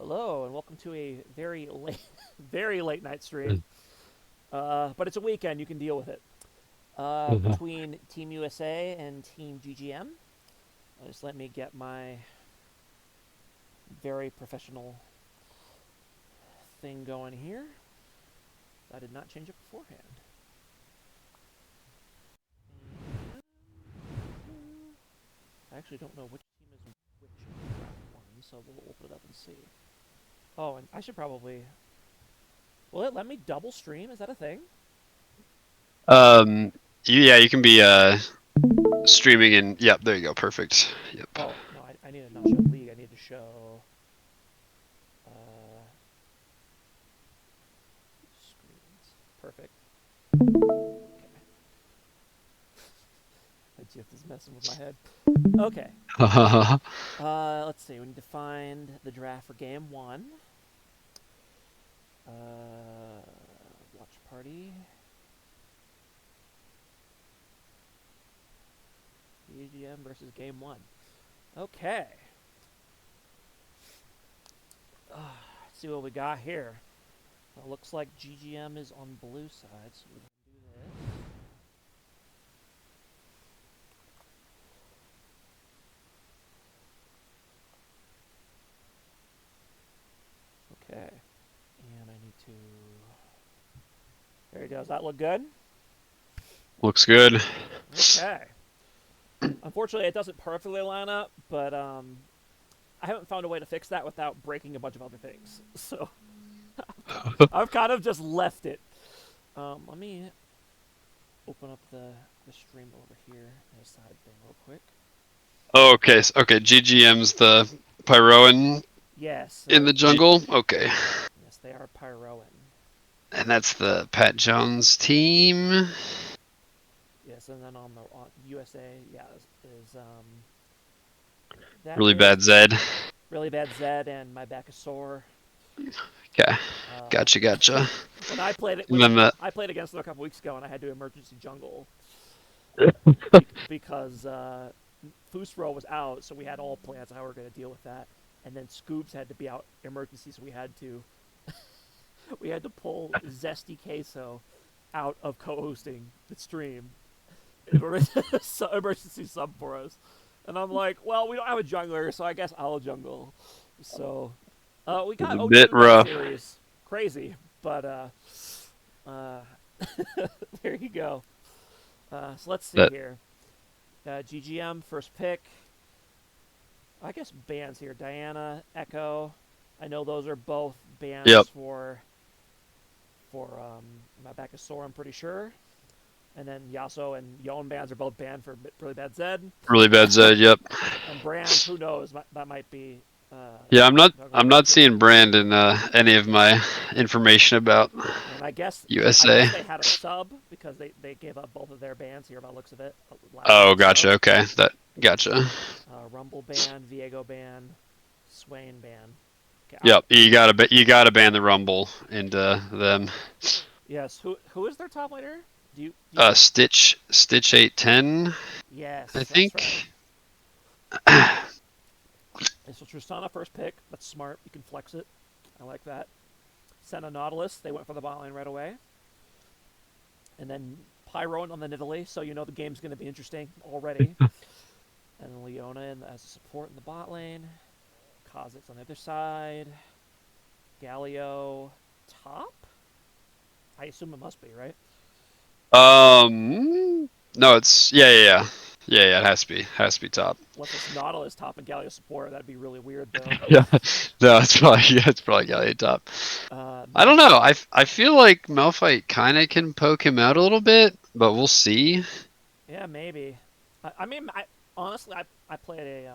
Hello and welcome to a very late, very late night stream. But it's a weekend; you can deal with it. Mhm. Between Team USA and Team GGM, just let me get my very professional thing going here. I did not change it beforehand. I actually don't know which team is which one, so we'll open it up and see. Oh, and I should probably. Will it let me double stream? Is that a thing? Um, yeah, you can be streaming and yep, there you go, perfect. Yep. Oh no, I need to not show league. I need to show uh, screens. Perfect. Okay. That GIF is messing with my head. Okay. Let's see. We need to find the draft for game one. Watch party. GGM versus game one. Okay. Let's see what we got here. Well, looks like GGM is on blue side, so we're gonna do this. Okay. And I need to. There you go. Does that look good? Looks good. Okay. Unfortunately, it doesn't perfectly line up, but I haven't found a way to fix that without breaking a bunch of other things. So I've kind of just left it. Let me open up the stream over here as a side thing real quick. Okay, okay, GGM's the Pyroan Yes, in the jungle. Okay. yes, they are Pyroan. And that's the Pat Jones team. Yes, and then on the USA, yeah, that Really is bad Zed. really bad Zed and my back is sore. Okay. Uh, Gotcha. when I played it And when then the I played against them a couple weeks ago, and I had to emergency jungle because Fusro was out, so we had all plans how we were going to deal with that. And then Scoops had to be out emergency, so we had to pull Zesty Queso out of co-hosting the stream in order to emergency sub for us. And I'm like, well, we don't have a jungler, so I guess I'll jungle. So we it's got a O2 bit in that rough. series. Crazy, but uh, there you go. So let's see That here. GGM first pick. I guess bands here. Diana, Echo. I know those are both yep. bands for my back is sore. I'm pretty sure. And then Yasuo and Yon bands are both banned for really bad Zed. Really bad Zed, yep. And Brand, who knows? That might be Yeah, I'm related not too. seeing Brand in any of my information about And I guess USA. they had a sub because they gave up both of their bans here by the looks of it last Oh, week. gotcha. So Okay, that gotcha. Rumble ban, Viego ban, Swain ban. Okay, Yep, you gotta ban the Rumble into them. yes. Who is their top laner? Do you know? Stitch 810, I Yes, that's right. think. Okay, so Tristana first pick. That's smart. You can flex it. I like that. Senna Nautilus. They went for the bot lane right away. And then Pyron on the Nidalee, so you know the game's going to be interesting already. And then Leona as a support in the bot lane. Kha'Zix on the other side. Galio top? I assume it must be, right? No, it's yeah. It has to be top. Unless it's Nautilus top and Galio support. That'd be really weird, though. Yeah, no, it's probably Galliot top. I don't Malf. know. I feel like Malphite kind of can poke him out a little bit, but we'll see. Yeah, maybe. I mean, honestly, I played a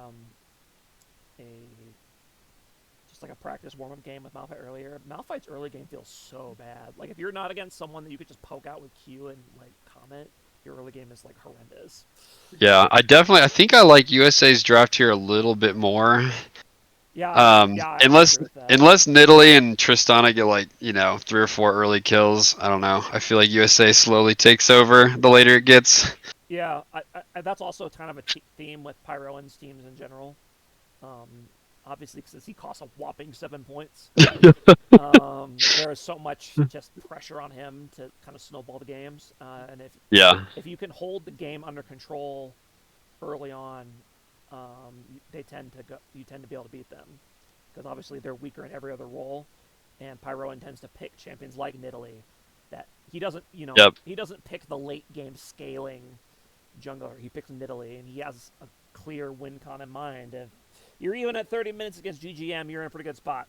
just like a practice warm up game with Malphite earlier. Malphite's early game feels so bad. Like if you're not against someone that you could just poke out with Q and like comment, your early game is like horrendous. Yeah, I think I like USA's draft here a little bit more. I Unless agree with that. unless Nidalee and Tristana get like 3 or 4 early kills, I don't know. I feel like USA slowly takes over the later it gets. Yeah, that's also kind of a theme with Pyroan's teams in general. Um, obviously because he costs a whopping 7 points. There is so much just pressure on him to kind of snowball the games, and Yeah. if you can hold the game under control early on, you tend to be able to beat them because obviously they're weaker in every other role, and Pyro intends to pick champions like Nidalee that he doesn't, Yep. he doesn't pick the late game scaling jungler. He picks Nidalee, and he has a clear win con in mind. If you're even at 30 minutes against GGM, you're in a pretty good spot.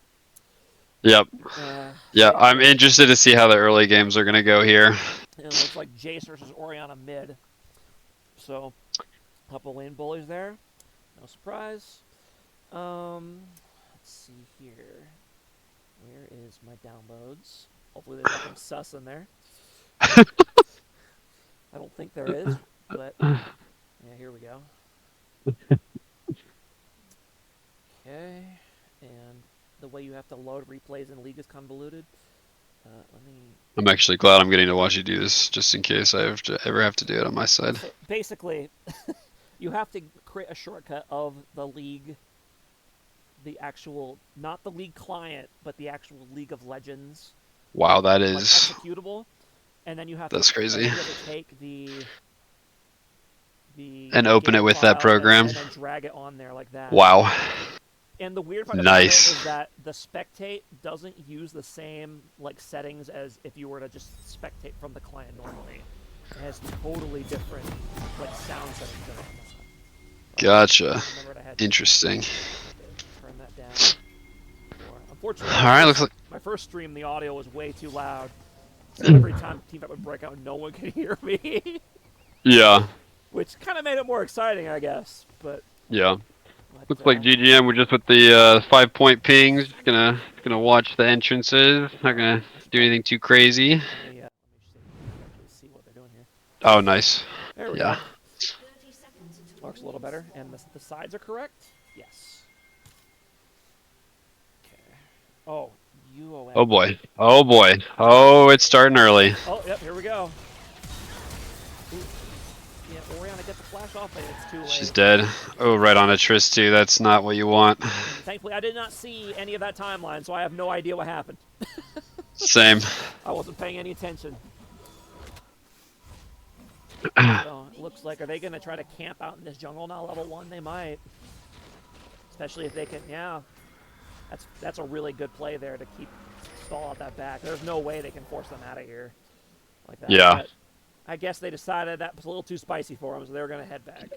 Yep. Yeah, So I'm interested to see how the early games are gonna go here. it looks like Jace versus Orianna mid. So, a couple lane bullies there. No surprise. Let's see here. Where is my downloads? Hopefully there's nothing sus in there. I don't think there is, but yeah, here we go. Okay, and the way you have to load replays in League is convoluted. Let me. I'm actually glad I'm getting to watch you do this, just in case I ever have to do it on my side. So basically, you have to create a shortcut of the League, the actual, not the League client, but the actual League of Legends. Wow, that Like, is executable, and then you have that's to, crazy. You have to take the And open it with that program. and then drag it on there like that. Wow. And the weird part Nice. about it is that the spectate doesn't use the same like settings as if you were to just spectate from the client normally. It has totally different like sound settings and whatnot. Gotcha. I had to Interesting. turn that down. Unfortunately, All right, looks like my first stream the audio was way too loud. So every time Team Fight would break out, no one could hear me. yeah. Which kind of made it more exciting, I guess. But Yeah. Looks like GGM. We're just with the 5-point pings. Just gonna watch the entrances. Not gonna do anything too crazy. let me see what they're doing here. Oh, nice. There we Yeah. go. Looks a little better, and the sides are correct. Yes. Okay. Oh, UOM. Oh boy. Oh boy. Oh, it's starting early. Oh, yep. Here we go. Ooh. Yeah, Orianna gets the flash off, but it's too late. She's dead. Oh, right on a Triss too. That's not what you want. Thankfully, I did not see any of that timeline, so I have no idea what happened. Same. I wasn't paying any attention. So, it looks like, are they going to try to camp out in this jungle now, level 1? They might. Especially if they can, yeah. That's a really good play there to keep stall out that back. There's no way they can force them out of here like that. Yeah. But I guess they decided that was a little too spicy for them, so they were going to head back.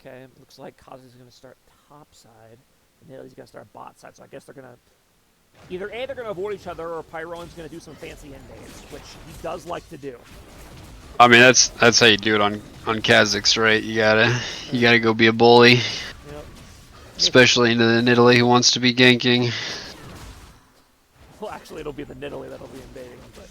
Okay, looks like Kazu's going to start top side, and Nidalee going to start bot side, so I guess they're going to either A, they're going to avoid each other, or Pyrone's going to do some fancy invades, which he does like to do. I mean, that's how you do it on Kazakhs, right? You gotta go be a bully. Yep. Especially into the Nidalee who wants to be ganking. Well, actually, it'll be the Nidalee that'll be invading, but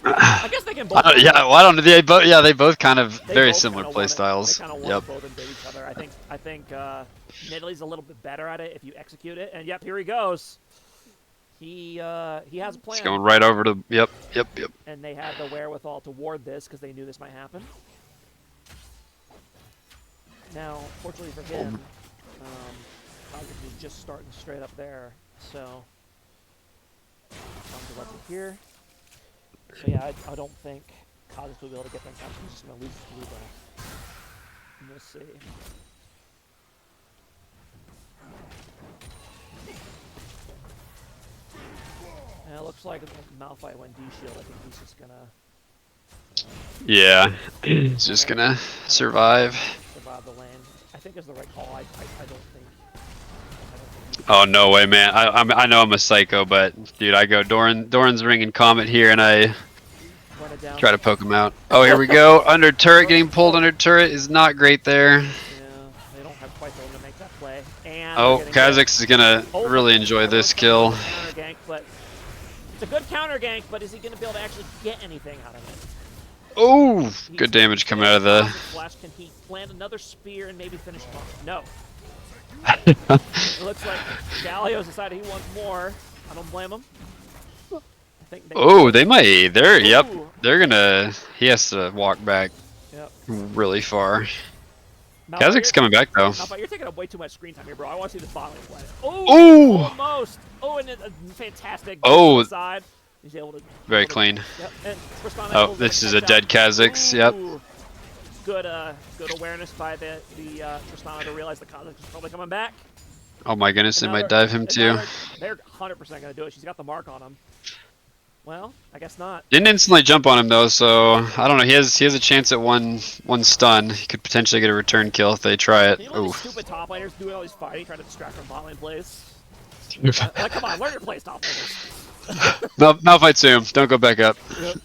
I guess they can both. Yeah, well, I don't know. They both kind of very both similar kinda play want styles. They kind of want Yep. to both invade each other. I think Nidalee's a little bit better at it if you execute it. And yep, here he goes. He has a plan. It's going right over to. Yep. And they had the wherewithal to ward this because they knew this might happen. Now, fortunately for him, Kazakhs was just starting straight up there, so comes up to here. So yeah, I don't think Kazakhs will be able to get them time. He's just going to lose his blue buff. We'll see. And it looks like Malphite went D-shield. I think he's just going to... Yeah. He's just gonna survive. Survive the lane. I think it's the right call. I don't think... Oh no way, man! I know I'm a psycho, but dude, I go Doran's ring and Comet here, and I try to poke him out. Oh, here we go. Under turret, getting pulled under turret is not great there. Yeah, they don't have quite the room to make that play. And oh, Kazakhs is gonna really enjoy this kill. Counter gank, but it's a good counter gank, but is he gonna be able to actually get anything out of it? Oh, good damage coming out of the. Flash. Can he plant another spear and maybe finish him off? No. It looks like Galio's decided he wants more. I don't blame him. I think they might. They're gonna. He has to walk back really far. Kazac's coming back though. Malphite, you're taking up way too much screen time here, bro. I want to see this bot lane play. Oh, Ooh! almost. Oh, and a fantastic side. He's able to. Very clean. Yep. And oh, this is a dead Kha'Zix. Yep. Good awareness by the Tristana to realize the Kha'Zix is probably coming back. Oh my goodness, they might dive him too. They're 100% gonna do it. She's got the mark on him. Well, I guess not. Didn't instantly jump on him though, so I don't know. He has a chance at one stun. He could potentially get a return kill if they try it. These stupid top laners doing all these fighting, trying to distract from bot lane plays. Like, come on, learn your plays, top laners. Malphite Zoom. Don't go back up. Yep.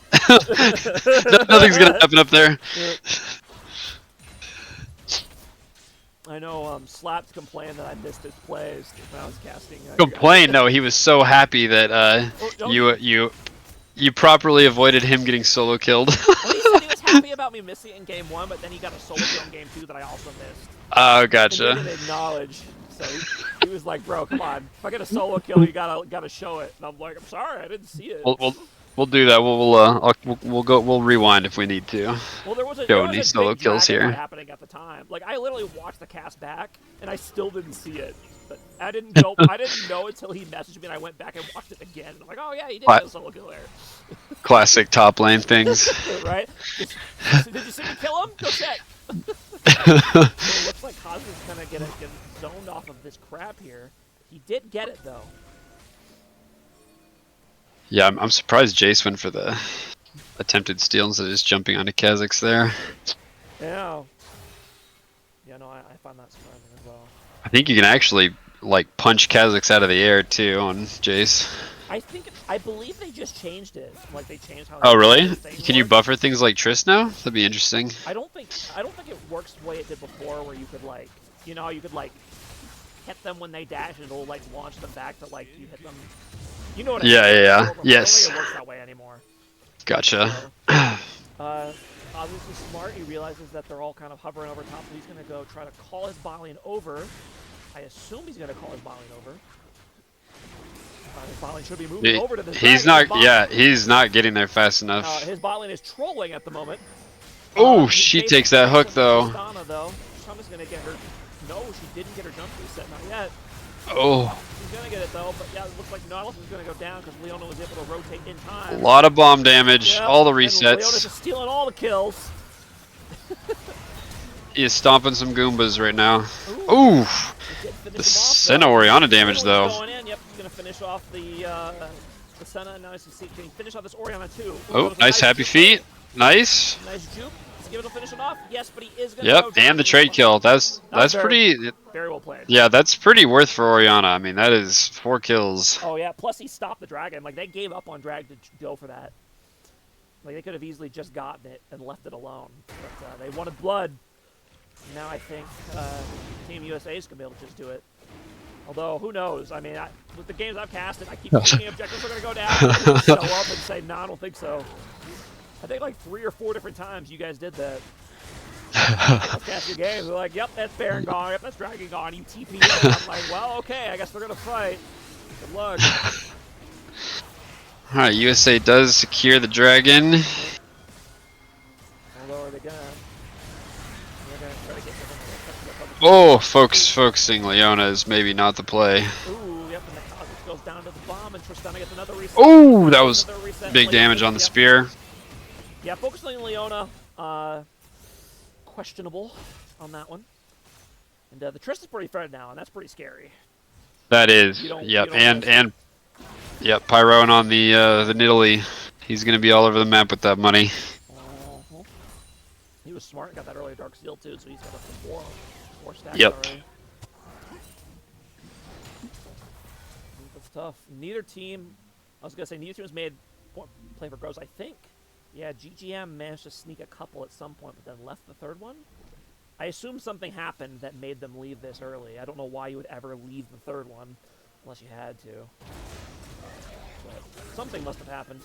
Nothing's gonna happen up there. Yep. I know Slapped complained that I missed his plays when I was casting. Complain? No, he was so happy that you properly avoided him getting solo killed. Well, he said he was happy about me missing it in game 1, but then he got a solo kill in game 2 that I also missed. Oh, gotcha. And he didn't acknowledge. So he was like, "Bro, come on! If I get a solo kill, you gotta show it." And I'm like, "I'm sorry, I didn't see it." We'll do that. We'll rewind if we need to. Well, there was a big solo kills here happening at the time. Like, I literally watched the cast back, and I still didn't see it. But I didn't know. I didn't know until he messaged me, and I went back and watched it again. And I'm like, "Oh yeah, he did get a solo kill there." Classic top lane things. Right? Did you see me kill him? Go check. So it looks like Kha'Zix's gonna get zoned off of this crap here. He did get it though. Yeah, I'm surprised Jace went for the attempted steal instead of just jumping onto Kha'Zix there. Yeah. Yeah, no, I find that surprising as well. I think you can actually like punch Kha'Zix out of the air too on Jace. I believe they just changed it. Like they changed how. Oh really? Can you buffer things like Triss now? That'd be interesting. I don't think it works the way it did before, where you could like, you could like hit them when they dash and it'll like launch them back to like you hit them. You know what I mean? Yeah. Yes. I don't think it works that way anymore. Gotcha. Kha'Zix is smart. He realizes that they're all kind of hovering over top, so he's gonna go try to call his bot lane over. I assume he's gonna call his bot lane over. His bot lane should be moving over to this. He's not. Yeah, he's not getting there fast enough. His bot lane is trolling at the moment. Oh, she takes that hook though. Tristana's gonna get her. No, she didn't get her jump reset. Not yet. Oh. She's gonna get it though, but yeah, it looks like Nautilus is gonna go down because Leona was able to rotate in time. A lot of bomb damage. Yep. All the resets. Leona's just stealing all the kills. He is stomping some Goombas right now. Ooh. The Senna Orianna damage though. Going in. Yep, he's gonna finish off the Senna, and now he's can he finish off this Orianna too. Oh, nice happy feet. Nice. Nice juke. Is he able to finish it off? Yes, but he is gonna. Yep, and the trade kill. That's pretty. Very well played. Yeah, that's pretty worth for Orianna. I mean, that is 4 kills. Oh yeah. Plus he stopped the dragon. Like they gave up on drag to go for that. Like they could have easily just gotten it and left it alone, but they wanted blood. Now I think Team USA is gonna be able to just do it. Although, who knows? I mean, with the games I've casted, I keep thinking objectives are going to go down. And show up and say, no, I don't think so. I think like 3 or 4 different times you guys did that. Let's cast your games. They're like, yep, that's Baron gone. Yep, that's Dragon gone. You TP in. I'm like, well, okay, I guess they're going to fight. Good luck. Alright, USA does secure the dragon. Although, are they going to... Oh, focusing Leona is maybe not the play. Ooh, yep, and the Kha'Zix goes down to the bomb, and Tristana gets another reset. Ooh, that was big damage on the spear. Yeah, focusing on Leona, questionable on that one. And the Triss is pretty fed now, and that's pretty scary. That is, yep, and yep, Pyroing on the Nidalee. He's gonna be all over the map with that money. He was smart, got that early Dark Seal too, so he's got a 4 stacks already. That's tough. Neither team has made play for Groves, I think. Yeah, GGM managed to sneak a couple at some point, but then left the third one. I assume something happened that made them leave this early. I don't know why you would ever leave the third one, unless you had to. But something must have happened.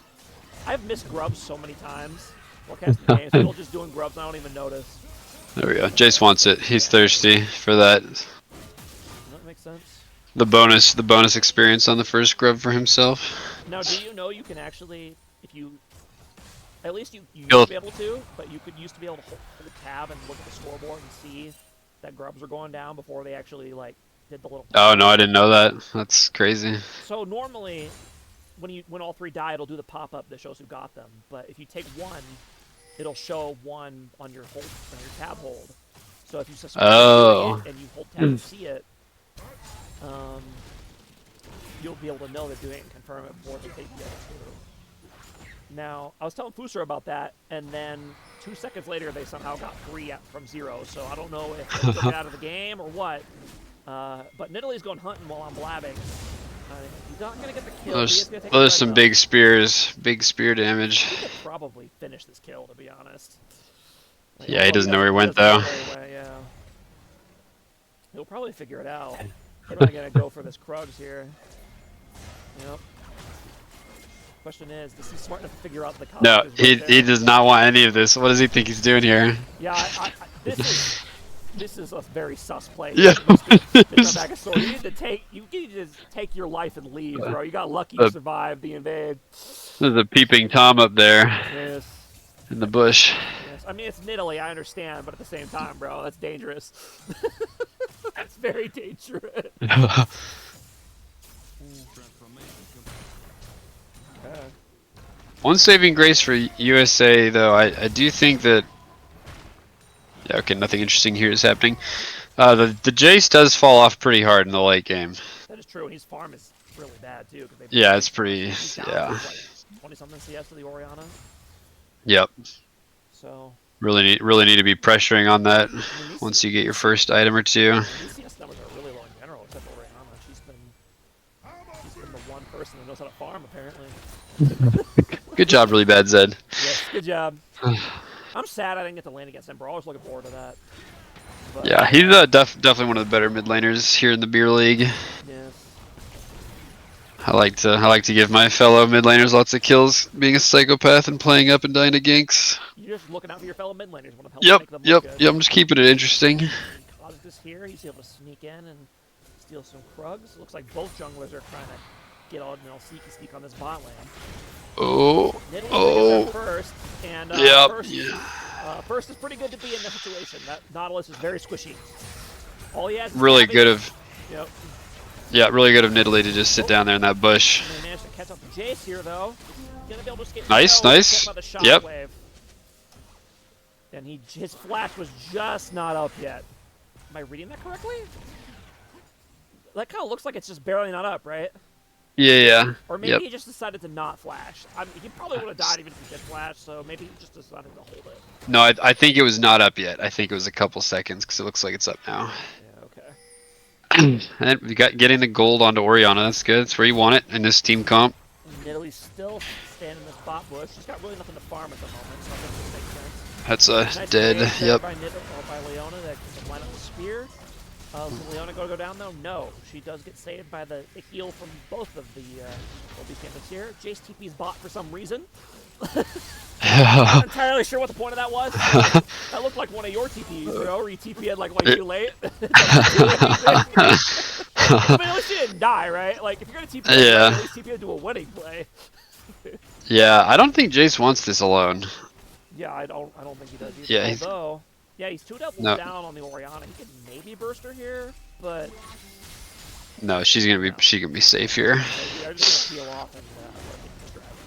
I've missed Grubs so many times. While casting games, people just doing Grubs, and I don't even notice. There we go. Jace wants it. He's thirsty for that. That makes sense. The bonus experience on the first grub for himself. Now, do you know you can actually, if you, at least you used to be able to, but you used to be able to hold tab and look at the scoreboard and see that grubs were going down before they actually like did the little. Oh no, I didn't know that. That's crazy. So normally, when all 3 die, it'll do the pop up that shows who got them. But if you take 1, it'll show 1 on your tab hold. So if you suspect Oh. it and you hold tab to see it, you'll be able to know they're doing it and confirm it before they take the other 2. Now, I was telling Fusser about that, and then 2 seconds later, they somehow got 3 from 0. So I don't know if they took it out of the game or what. But Nidalee's going hunting while I'm blabbing. He's not going to get the kill. Those some big spears. Big spear damage. He could probably finish this kill, to be honest. Like, yeah, he doesn't know where he went, though. Yeah. He'll probably figure it out. They're not going to go for this Krugs here. Yep. Question is he smart enough to figure out the cost? No, he does not want any of this. What does he think he's doing here? Yeah, this is a very sus play. Yeah. You need to take your life and leave, bro. You got lucky to survive the invade. There's a peeping Tom up there. Yes. In the bush. Yes. I mean, it's Nidalee, I understand, but at the same time, bro, that's dangerous. That's very dangerous. Okay. One saving grace for USA, though, I do think that... Yeah, okay, nothing interesting here is happening. The Jace does fall off pretty hard in the late game. That is true, and his farm is really bad, too. Yeah, it's pretty... Yeah. 20-something CS to the Orianna. Yep. So... Really need to be pressuring on that once you get your first item or 2. These CS numbers are really low in general, except for Orianna. She's been the one person that knows how to farm, apparently. Good job, really bad Zed. Yes, good job. I'm sad I didn't get to lane against him, bro. I was looking forward to that. But, yeah, he's definitely one of the better mid laners here in the beer league. Yes. I like to give my fellow mid laners lots of kills, being a psychopath and playing up and dying to ganks. You're just looking out for your fellow mid laners. Want to help make them look good. Yep. I'm just keeping it interesting. Cosmic is here. He's able to sneak in and steal some Krugs. Looks like both junglers are trying to get all sneaky on this bot lane. First, and first is pretty good to be in this situation. That Nautilus is very squishy. All he has is really good of. Yep. Yeah, really good of Nidalee to just sit down there in that bush. And they managed to catch up to Jace here, though. He's gonna be able to escape. Nice. Yep. Wave. And his flash was just not up yet. Am I reading that correctly? That kind of looks like it's just barely not up, right? Yeah. Or maybe he just decided to not flash. I mean, he probably would have died even if he did flash, so maybe he just decided to hold it. No, I think it was not up yet. I think it was a couple seconds because it looks like it's up now. Yeah, okay. And we got getting the gold onto Orianna. That's good. That's where you want it in this team comp. Nidalee's still standing in this bot bush. She's got really nothing to farm at the moment, so I think this makes sense. That's a nice dead. Yep. By Leona that can line up the spear. Is Leona going to go down, though? No. She does get saved by the heal from both of the champions here. Jace TP's bot for some reason. I'm not entirely sure what the point of that was. That looked like one of your TPs, bro, where you TP'd like way too late. I mean, at least you didn't die, right? Like, if you're going to TP, at least TP into a winning play. Yeah, I don't think Jace wants this alone. Yeah, I don't think he does either. Yeah, although... Yeah, he's 2 doubles down on the Orianna. He could maybe burst her here, but no, she can be safe here. They're just gonna peel off and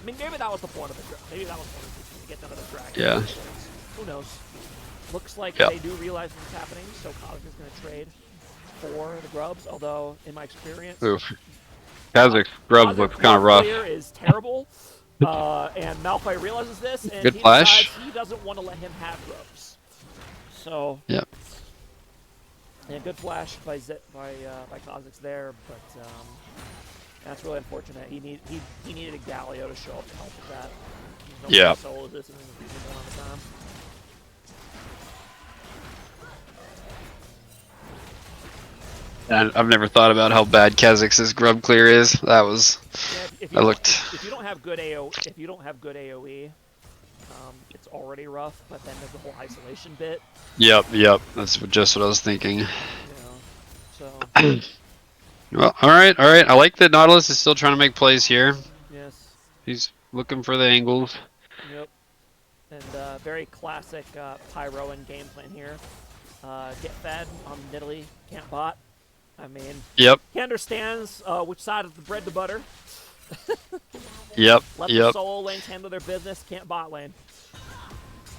I mean, maybe that was the point of the draft. Maybe that was the point of to get them to the dragon. Yeah. Who knows? Looks like they do realize what's happening, so Kazakh is gonna trade for the grubs. Although, in my experience, Kazakh's grubs looks kind of rough. Is terrible, and Malphite realizes this, and good he flash. decides he doesn't want to let him have grubs. So yeah, good flash by Kazakh's there, but that's really unfortunate. He needed a Galio to show up to help with that. Yeah. Solo this and reasonable amount of time. And I've never thought about how bad Kazakh's grub clear is. That was. Yeah, if you don't have good AOE, it's already rough. But then there's the whole isolation bit. Yep. That's just what I was thinking. You know, so. Well, all right. I like that Nautilus is still trying to make plays here. Yes. He's looking for the angles. Yep. And very classic Pyro and game plan here. get fed on Nidalee. Can't bot. I mean, Yep. he understands which side of the bread to butter. Yep. Let the Yep. solo lanes handle their business. Can't bot lane.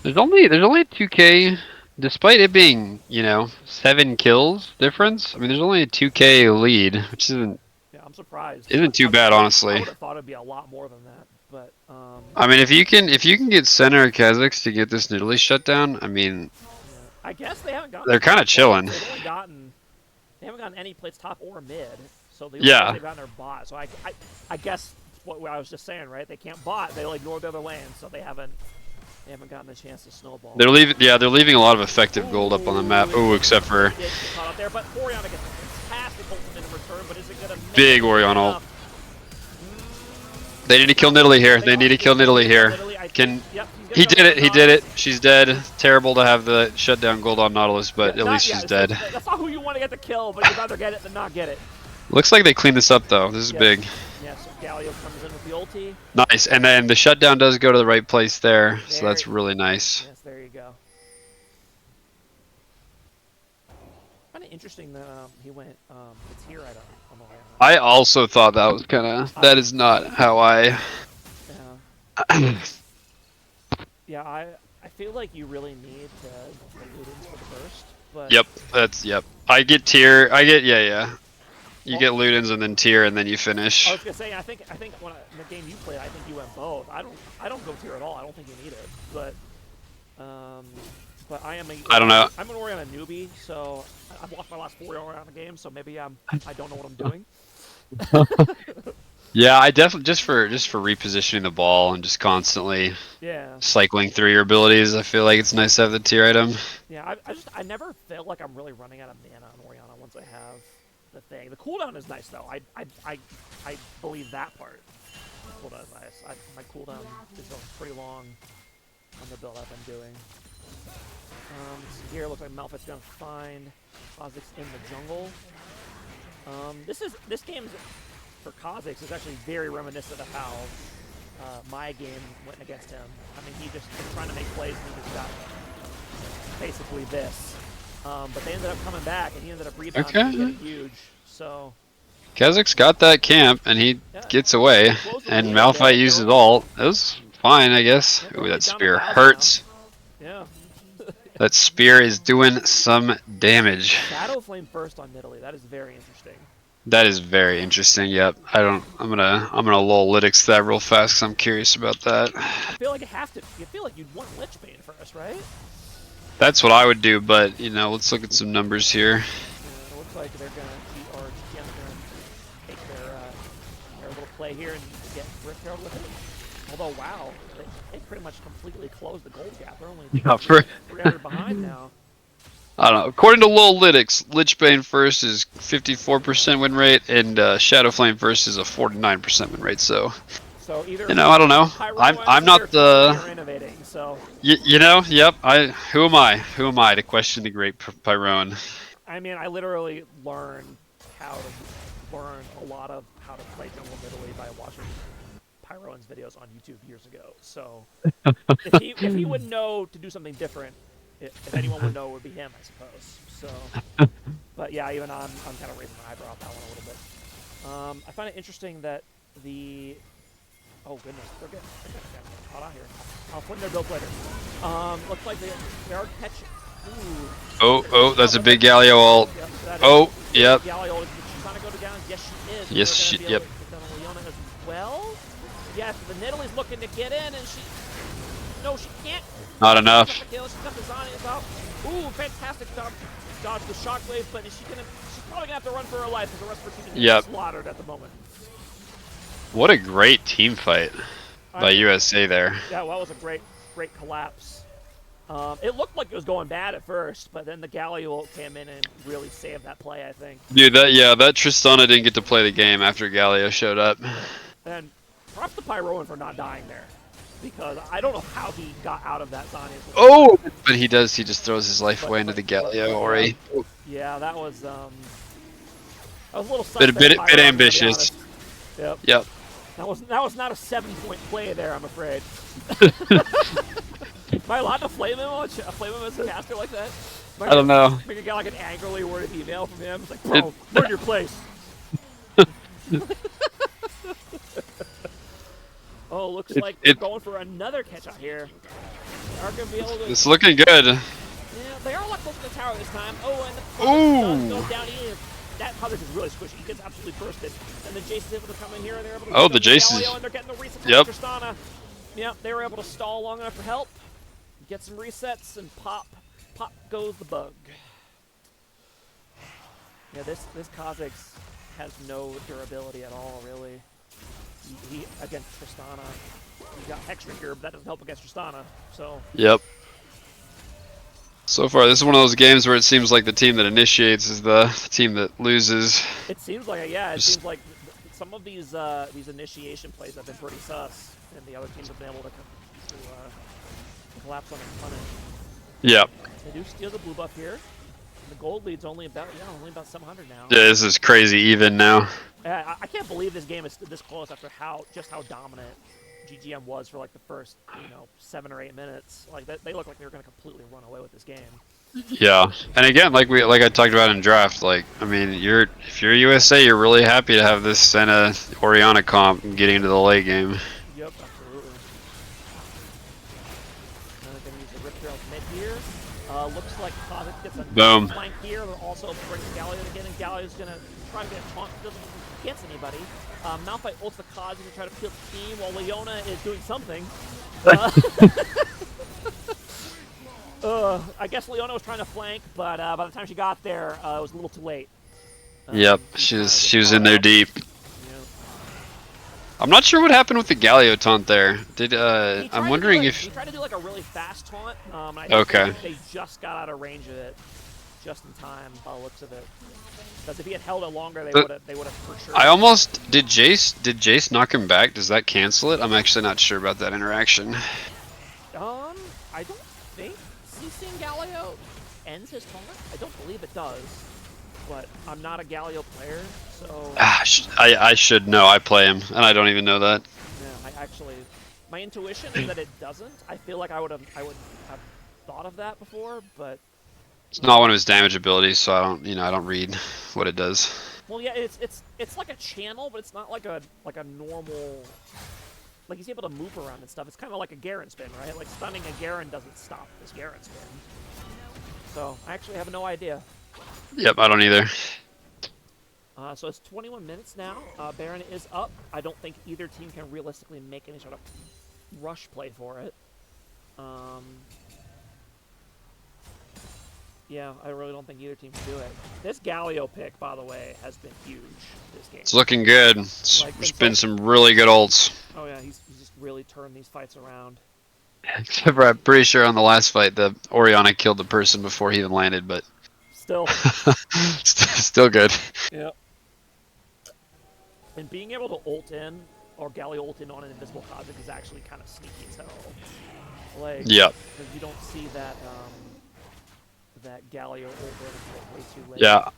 There's only 2K, despite it being 7 kills difference. I mean, there's only a 2K lead, which Yeah, I'm surprised. isn't too bad, I honestly. would have thought it'd be a lot more than that, but I mean, if you can get Center or Kha'Zix to get this Nidalee shut down, I mean, yeah. I guess they haven't gotten. they're kind of chilling. They've only gotten. They haven't gotten any plates top or mid, so the only Yeah. place they've gotten are bot. So I guess what I was just saying, right? They can't bot. They'll ignore the other lanes, so they haven't gotten a chance to snowball. They're leaving a lot of effective gold up on the map. Ooh, except for Did get caught out there, but Oriana gets a fantastic ultimate in return, but is it gonna make big it Orion ult. enough? They need to kill Nidalee here. They need to kill Nidalee here. Yep, He did it. He did it. She's dead. Terrible to have the shutdown gold on Nautilus, but at least she's dead. That's not who you want to get the kill, but you'd rather get it than not get it. Looks like they cleaned this up though. This is big. Yeah, so Galio comes in with the ulti. Nice. And then the shutdown does go to the right place there, so that's really nice. Yes, there you go. Kind of interesting that he went it's here on the way. I also thought that was that is not how I. Yeah. Yeah, I feel like you really need to loot into the burst, but Yep. I get tier. Yeah. You get Ludens and then tier and then you finish. I was gonna say I think when the game you played, I think you went both. I don't go tier at all. I don't think you need it, but I am I don't know. I'm an Oriana newbie, so I've lost my last 4 Oriana games, so maybe I don't know what I'm doing. Yeah, I definitely just for repositioning the ball and just constantly cycling through your abilities. I feel like it's nice to have the tier item. Yeah, I never feel like I'm really running out of mana on Oriana once I have the thing. The cooldown is nice though. I believe that part. The cooldown is nice. My cooldown is going pretty long on the build I've been doing. Here it looks like Malphite's gonna find Kha'Zix in the jungle. This game's for Kha'Zix is actually very reminiscent of how my game went against him. I mean, he just was trying to make plays and he just got basically this. But they ended up coming back and he ended up rebounding and getting huge. So Kha'Zix got that camp and he gets away, and Malphite uses ult. It was fine, I guess. Ooh, that spear hurts. Yeah. That spear is doing some damage. Shadow Flame first on Nidalee. That is very interesting. That is very interesting. Yep. I'm gonna lull Lytics that real fast because I'm curious about that. I feel like you have to. You feel like you'd want Lichbane first, right? That's what I would do, but let's look at some numbers here. It looks like they're gonna GGM gonna take their little play here and get Riptailed with it. Although wow, they pretty much completely closed the gold gap. They're only 300 behind now. I don't know. According to Lytics, Lichbane first is 54% win rate, and Shadow Flame first is a 49% win rate. So either I don't know. I'm not the. Innovating, so. Yep. Who am I? Who am I to question the great Pyroan? I mean, I literally learned a lot of how to play jungle Nidalee by watching Pyroan's videos on YouTube years ago. So if he would know to do something different. If anyone would know, it would be him, I suppose. So, but yeah, even I'm kind of raising my eyebrow at that one a little bit. I find it interesting that oh goodness, they're getting caught out here. I'll put in their build later. Looks like they are catching. Ooh. Oh, that's a big Galio ult. Yep, yep. Galio ult. She's trying to go down. Yes, she is. Yes, yep. Leona as well. Yes, the Nidalee's looking to get in, and no, she can't. Not enough. She's got the Zanias out. Ooh, fantastic dodge the shockwave, but she's probably gonna have to run for her life because the rest of her team is slaughtered at the moment. What a great team fight by USA there. Yeah, well, it was a great collapse. It looked like it was going bad at first, but then the Galio ult came in and really saved that play, I think. Dude, that Tristana didn't get to play the game after Galio showed up. And props to Pyroan for not dying there. Because I don't know how he got out of that Zanias. Oh! But he does, he just throws his life away into the Galio Ori. Yeah, that was a little suspect. Bit ambitious. Yep. That was not a 7-point play there, I'm afraid. Am I allowed to flame him as a caster like that? I don't know. Maybe you got like an angrily worded email from him. It's like, bro, learn your place. Oh, looks like they're going for another catch out here. They are going to be able to... It's looking good. Yeah, they are a lot closer to the tower this time. Oh, and the goes down here. That Hazard is really squishy. He gets absolutely bursted. And the Jace is able to come in here, and they're able to... Oh, the Jace is... And they're getting the reset from Tristana. Yep, they were able to stall long enough for help. Get some resets, and pop goes the bug. Yeah, this Kha'Zix has no durability at all, really. He against Tristana, he got Hexdrinker, but that doesn't help against Tristana, so... Yep. So far, this is one of those games where it seems like the team that initiates is the team that loses. It seems like it, yeah. It seems like some of these initiation plays have been pretty sus, and the other teams have been able to collapse on their punish. Yep. They do steal the blue buff here. The gold lead's only about 700 now. Yeah, this is crazy even now. I can't believe this game is this close after just how dominant GGM was for like the first 7 or 8 minutes. Like they look like they were going to completely run away with this game. Yeah, and again, like I talked about in draft, like I mean, if you're USA, you're really happy to have this Senna Orianna comp getting into the late game. Yep, absolutely. Now they're going to use the Rip Trails mid here. Looks like Kha'Zix gets a Boom. flank here. They're also bringing Galio again, and Galio's going to try to get a taunt. Doesn't get anybody. Malphite ults the Kha'Zix to try to peel the team while Leona is doing something. I guess Leona was trying to flank, but by the time she got there, it was a little too late. Yep, she was in there deep. I'm not sure what happened with the Galio taunt there. I'm wondering if he tried to do like a really fast taunt. I think they just got out of range of it, just in time by the looks of it. Because if he had held it longer, they would have for sure. I almost did Jace knock him back? Does that cancel it? I'm actually not sure about that interaction. I don't think CCing Galio ends his taunt. I don't believe it does. But I'm not a Galio player, so... I should know. I play him, and I don't even know that. Yeah, my intuition is that it doesn't. I feel like I would have thought of that before, but... It's not one of his damage abilities, so I don't read what it does. Well, yeah, it's like a channel, but it's not like a normal... Like, he's able to move around and stuff. It's kind of like a Garen spin, right? Like, stunning a Garen doesn't stop this Garen spin. So, I actually have no idea. Yep, I don't either. So it's 21 minutes now. Baron is up. I don't think either team can realistically make any sort of rush play for it. Yeah, I really don't think either team can do it. This Galio pick, by the way, has been huge this game. It's looking good. There's been some really good ults. Oh yeah, he's just really turned these fights around. Except for I'm pretty sure on the last fight, the Orianna killed the person before he even landed, but... Still. Still good. Yep. And being able to ult in, or Galio ult in on an invisible Kha'Zix is actually kind of sneaky as hell. Like, yep. Because you don't see that, that Galio ult in way too late. Yeah.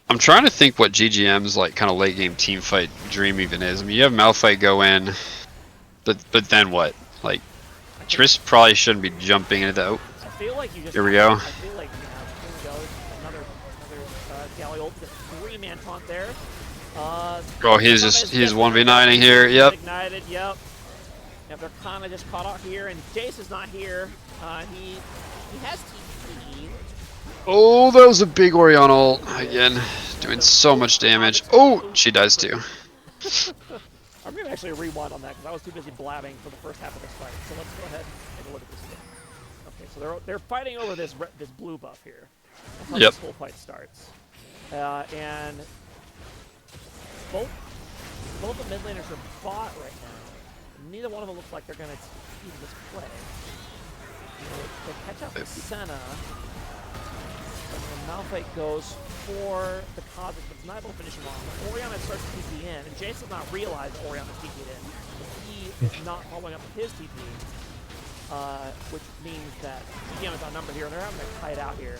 I'm trying to think what GGM's like kind of late game team fight dream even is. I mean, you have Malphite go in, but then what? Like, Triss probably shouldn't be jumping into that. Oh. I feel like you just... Here we go. I feel like, here we go. Another Galio ult. 3-man taunt there. Oh, he's 1v9ing here. Yep. Ignited. Yep. Yep. They're kind of just caught out here, and Jace is not here. He has TP. Oh, that was a big Orianna ult again, doing so much damage. Oh, she dies too. I'm gonna actually rewind on that because I was too busy blabbing for the first half of this fight. So let's go ahead and take a look at this again. Okay, so they're fighting over this blue buff here. That's how this whole fight starts. And both the mid laners are bot right now. Neither one of them looks like they're gonna team this play. They catch up with Senna. And Malphite goes for the Kha'Zix, but it's not able to finish him off. Orianna starts to TP in, and Jace does not realize that Orianna's TP'd in. He is not following up with his TP, which means that GGM is outnumbered here, and they're having to fight out here.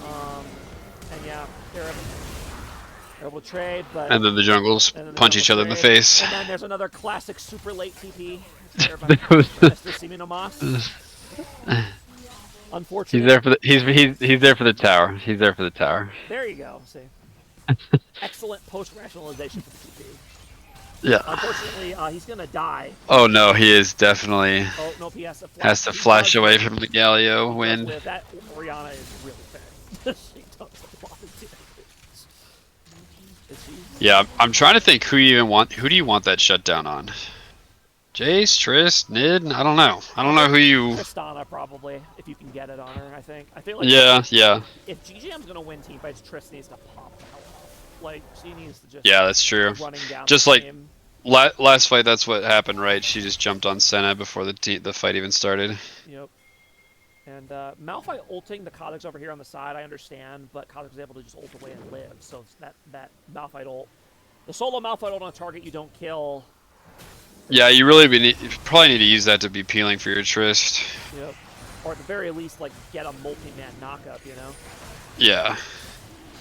And yeah, they're able to trade, but... And then the jungles punch each other in the face. And then there's another classic super late TP. Mr. Siminomas. Unfortunate. He's there for the he's there for the tower. He's there for the tower. There you go. See, excellent post rationalization for the TP. Yeah. Unfortunately, he's gonna die. Oh no, he is definitely Oh nope, he has to flash. has to flash away from the Galio He wind. does live. That Orianna is really fast. She does a lot of damage. Yeah, I'm trying to think who do you want that shutdown on? Jace, Trist, Nid? I don't know. I don't know who you. Tristana probably, if you can get it on her. I feel like. Yeah. If GGM's gonna win team fights, Trist needs to pop the hell off. Like she needs to just. Yeah, that's true. Running down. Just the like game. last fight, that's what happened, right? She just jumped on Senna before the fight even started. Yep. And Malphite ulting the Kha'Zix over here on the side, I understand, but Kha'Zix is able to just ult away and live. So it's that Malphite ult, the solo Malphite ult on a target you don't kill. Yeah, you probably need to use that to be peeling for your Trist. Yep. Or at the very least, like get a multi-man knockup, you know. Yeah.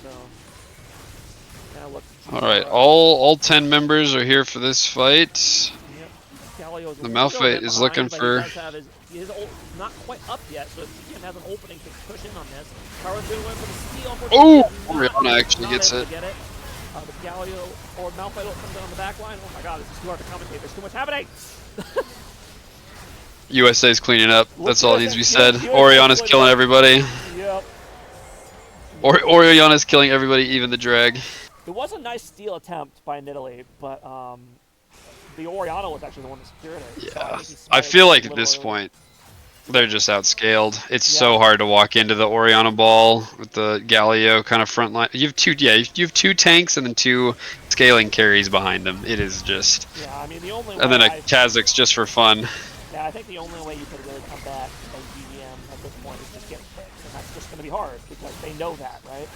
So. Yeah, look. All right, all 10 members are here for this fight. Yep. The Malphite is looking for. His ult not quite up yet, so if GGM has an opening to push in on this, Power's going to win for the steal. Oh! Orianna actually gets it. Get it. The Galio or Malphite ult comes in on the back line. Oh my god, this is too hard to commentate. There's too much happening! USA's cleaning up. That's all that needs to be said. Orianna's killing everybody. Yep. Orianna's killing everybody, even the drag. It was a nice steal attempt by Nidalee, but the Orianna was actually the one that secured it. Yeah, So I feel like at this point, they're just outscaled. It's so hard to walk into the Orianna ball with the Galio kind of front line. You have two tanks and then two scaling carries behind them. It is just. Yeah, I mean the only. And then a Kha'Zix just for fun. Yeah, I think the only way you could really come back as GGM at this point is just get picks, and that's just going to be hard because they know that, right?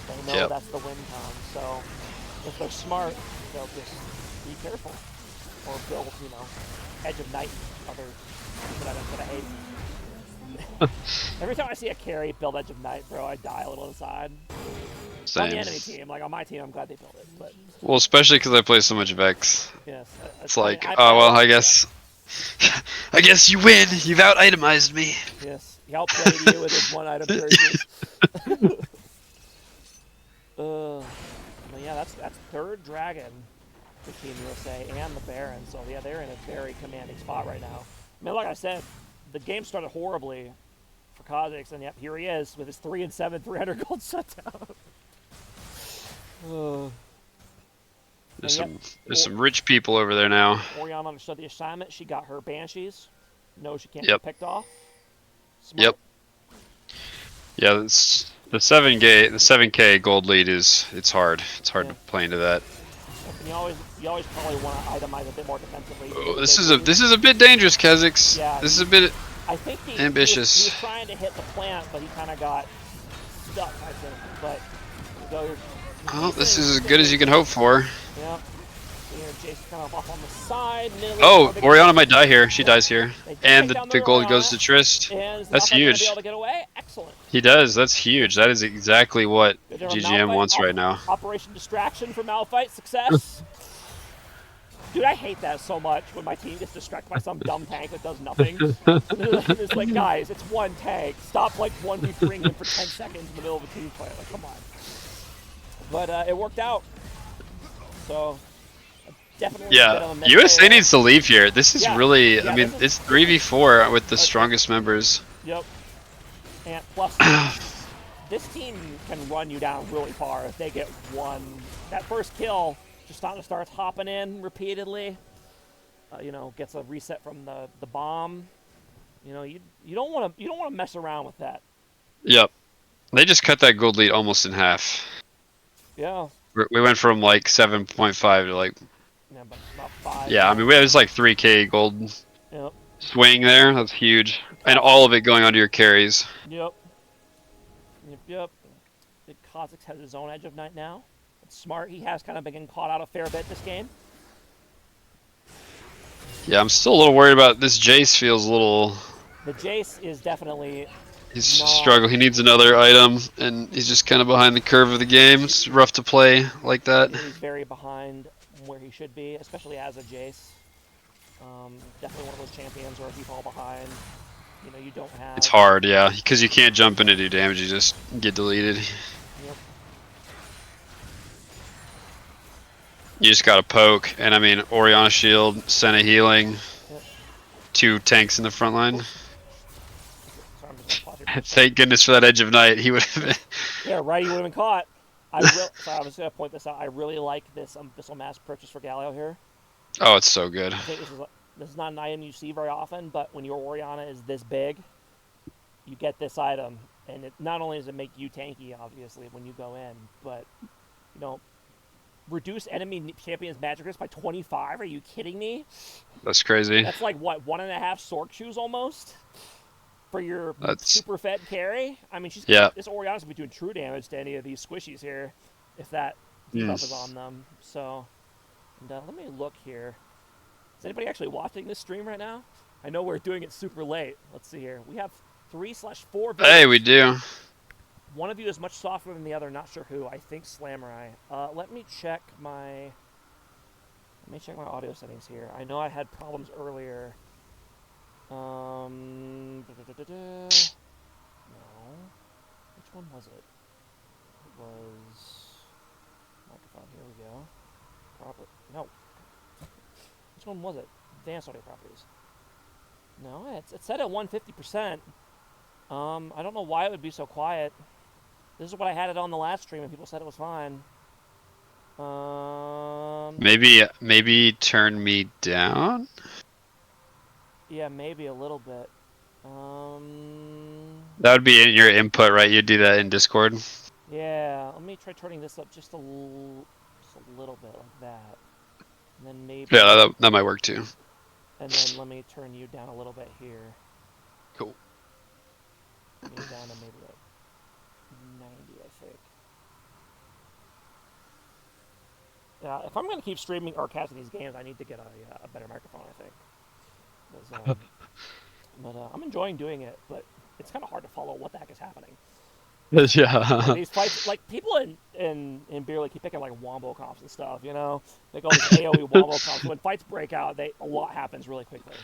They know that's the win con. So if they're smart, they'll just be careful. Or build, Edge of Night and other people that I hate. Every time I see a carry build Edge of Night, bro, I die a little inside. Same. On the enemy team, like on my team, I'm glad they built it. But well, especially because I play so much Vex. yes, it's like, oh well, I guess you win. You've out itemized me. Yes, he outplayed you with his one item purchase. But yeah, that's third dragon. The Team USA and the Baron, so yeah, they're in a very commanding spot right now. I mean, like I said, the game started horribly for Kha'Zix, and yep, here he is with his 3-7, 300 gold shutdown. There's some rich people over there now. Orianna understood the assignment. She got her Banshees. Knows she can't get picked off. Smart. Yep. Yeah, it's the 7K gold lead it's hard. It's hard to play into that. You always probably want to itemize a bit more defensively. Oh, this is a bit dangerous, Kha'Zix. Yeah, this is a bit I think ambitious. He was trying to hit the plant, but he kind of got stuck, I think. But well, this is as good as you can hope for. Yeah. Jace kind of off on the side. Oh, Orianna might die here. She dies here, and the gold Orianna, goes to Trist. That's huge. Be able to get away? Excellent. He does. That's huge. That is exactly what GGM wants right now. Operation Distraction for Malphite success. Dude, I hate that so much when my team gets distracted by some dumb tank that does nothing. It's like, guys, it's one tank. Stop like 1v3ing him for 10 seconds in the middle of a team fight. Like, come on. But it worked out. So definitely. Yeah, USA needs to leave here. This is really. I mean, it's 3v4 with the strongest members. Yep. And plus, this team can run you down really far if they get that first kill. Tristana starts hopping in repeatedly. Gets a reset from the bomb. You don't want to mess around with that. Yep. They just cut that gold lead almost in half. Yeah. We went from like 7.5 to like. Yeah, but about 5. Yeah, I mean, it was like 3K gold swing there. That's huge, and all of it going onto your carries. Yep. Kha'Zix has his own Edge of Night now. It's smart. He has kind of been getting caught out a fair bit this game. Yeah, I'm still a little worried about this. Jace feels a little. The Jace is definitely. He's struggling. He needs another item, and he's just kind of behind the curve of the game. It's rough to play like that. He's very behind where he should be, especially as a Jace. Definitely one of those champions where if you fall behind, You know, you don't have. It's hard, yeah, because you can't jump in to do damage. You just get deleted. Yep. You just gotta poke, and I mean, Oriana shield, Senna healing, Yep. 2 tanks in the front line. Sorry, I'm just gonna pause here. Thank goodness for that Edge of Night. He would have been. Yeah, right. You would have been caught. Sorry, I was gonna point this out. I really like this Abyssal Mass purchase for Galio here. Oh, it's so good. I think this is not an item you see very often, but when your Oriana is this big, you get this item, and it not only does it make you tanky, obviously, when you go in, but you know, reduce enemy champions magic risk by 25. Are you kidding me? That's crazy. That's like what 1.5 Sork shoes almost for your super fed carry. I mean, this Oriana's gonna be doing true damage to any of these squishies here, if that debuff is on them. So, and let me look here. Is anybody actually watching this stream right now? I know we're doing it super late. Let's see here. We have 3/4 viewers. Hey, we do. One of you is much softer than the other. Not sure who. I think Slamurai. Let me check my audio settings here. I know I had problems earlier. No. Which one was it? It was microphone. Here we go. No. Which one was it? Advanced audio properties. No, it's set at 150%. I don't know why it would be so quiet. This is what I had it on the last stream, and people said it was fine. Maybe turn me down. Yeah, maybe a little bit. That would be in your input, right? You'd do that in Discord. Yeah, let me try turning this up just a little bit like that. And then maybe. Yeah, that might work too. And then let me turn you down a little bit here. Cool. Turn you down to maybe like 90, I think. Yeah, if I'm going to keep streaming or casting these games, I need to get a better microphone, I think. But I'm enjoying doing it, but it's kind of hard to follow what the heck is happening. Yeah. These fights, like people in Beer League keep picking like wombo comps and stuff, you know? They go these AoE wombo comps. When fights break out, a lot happens really quickly.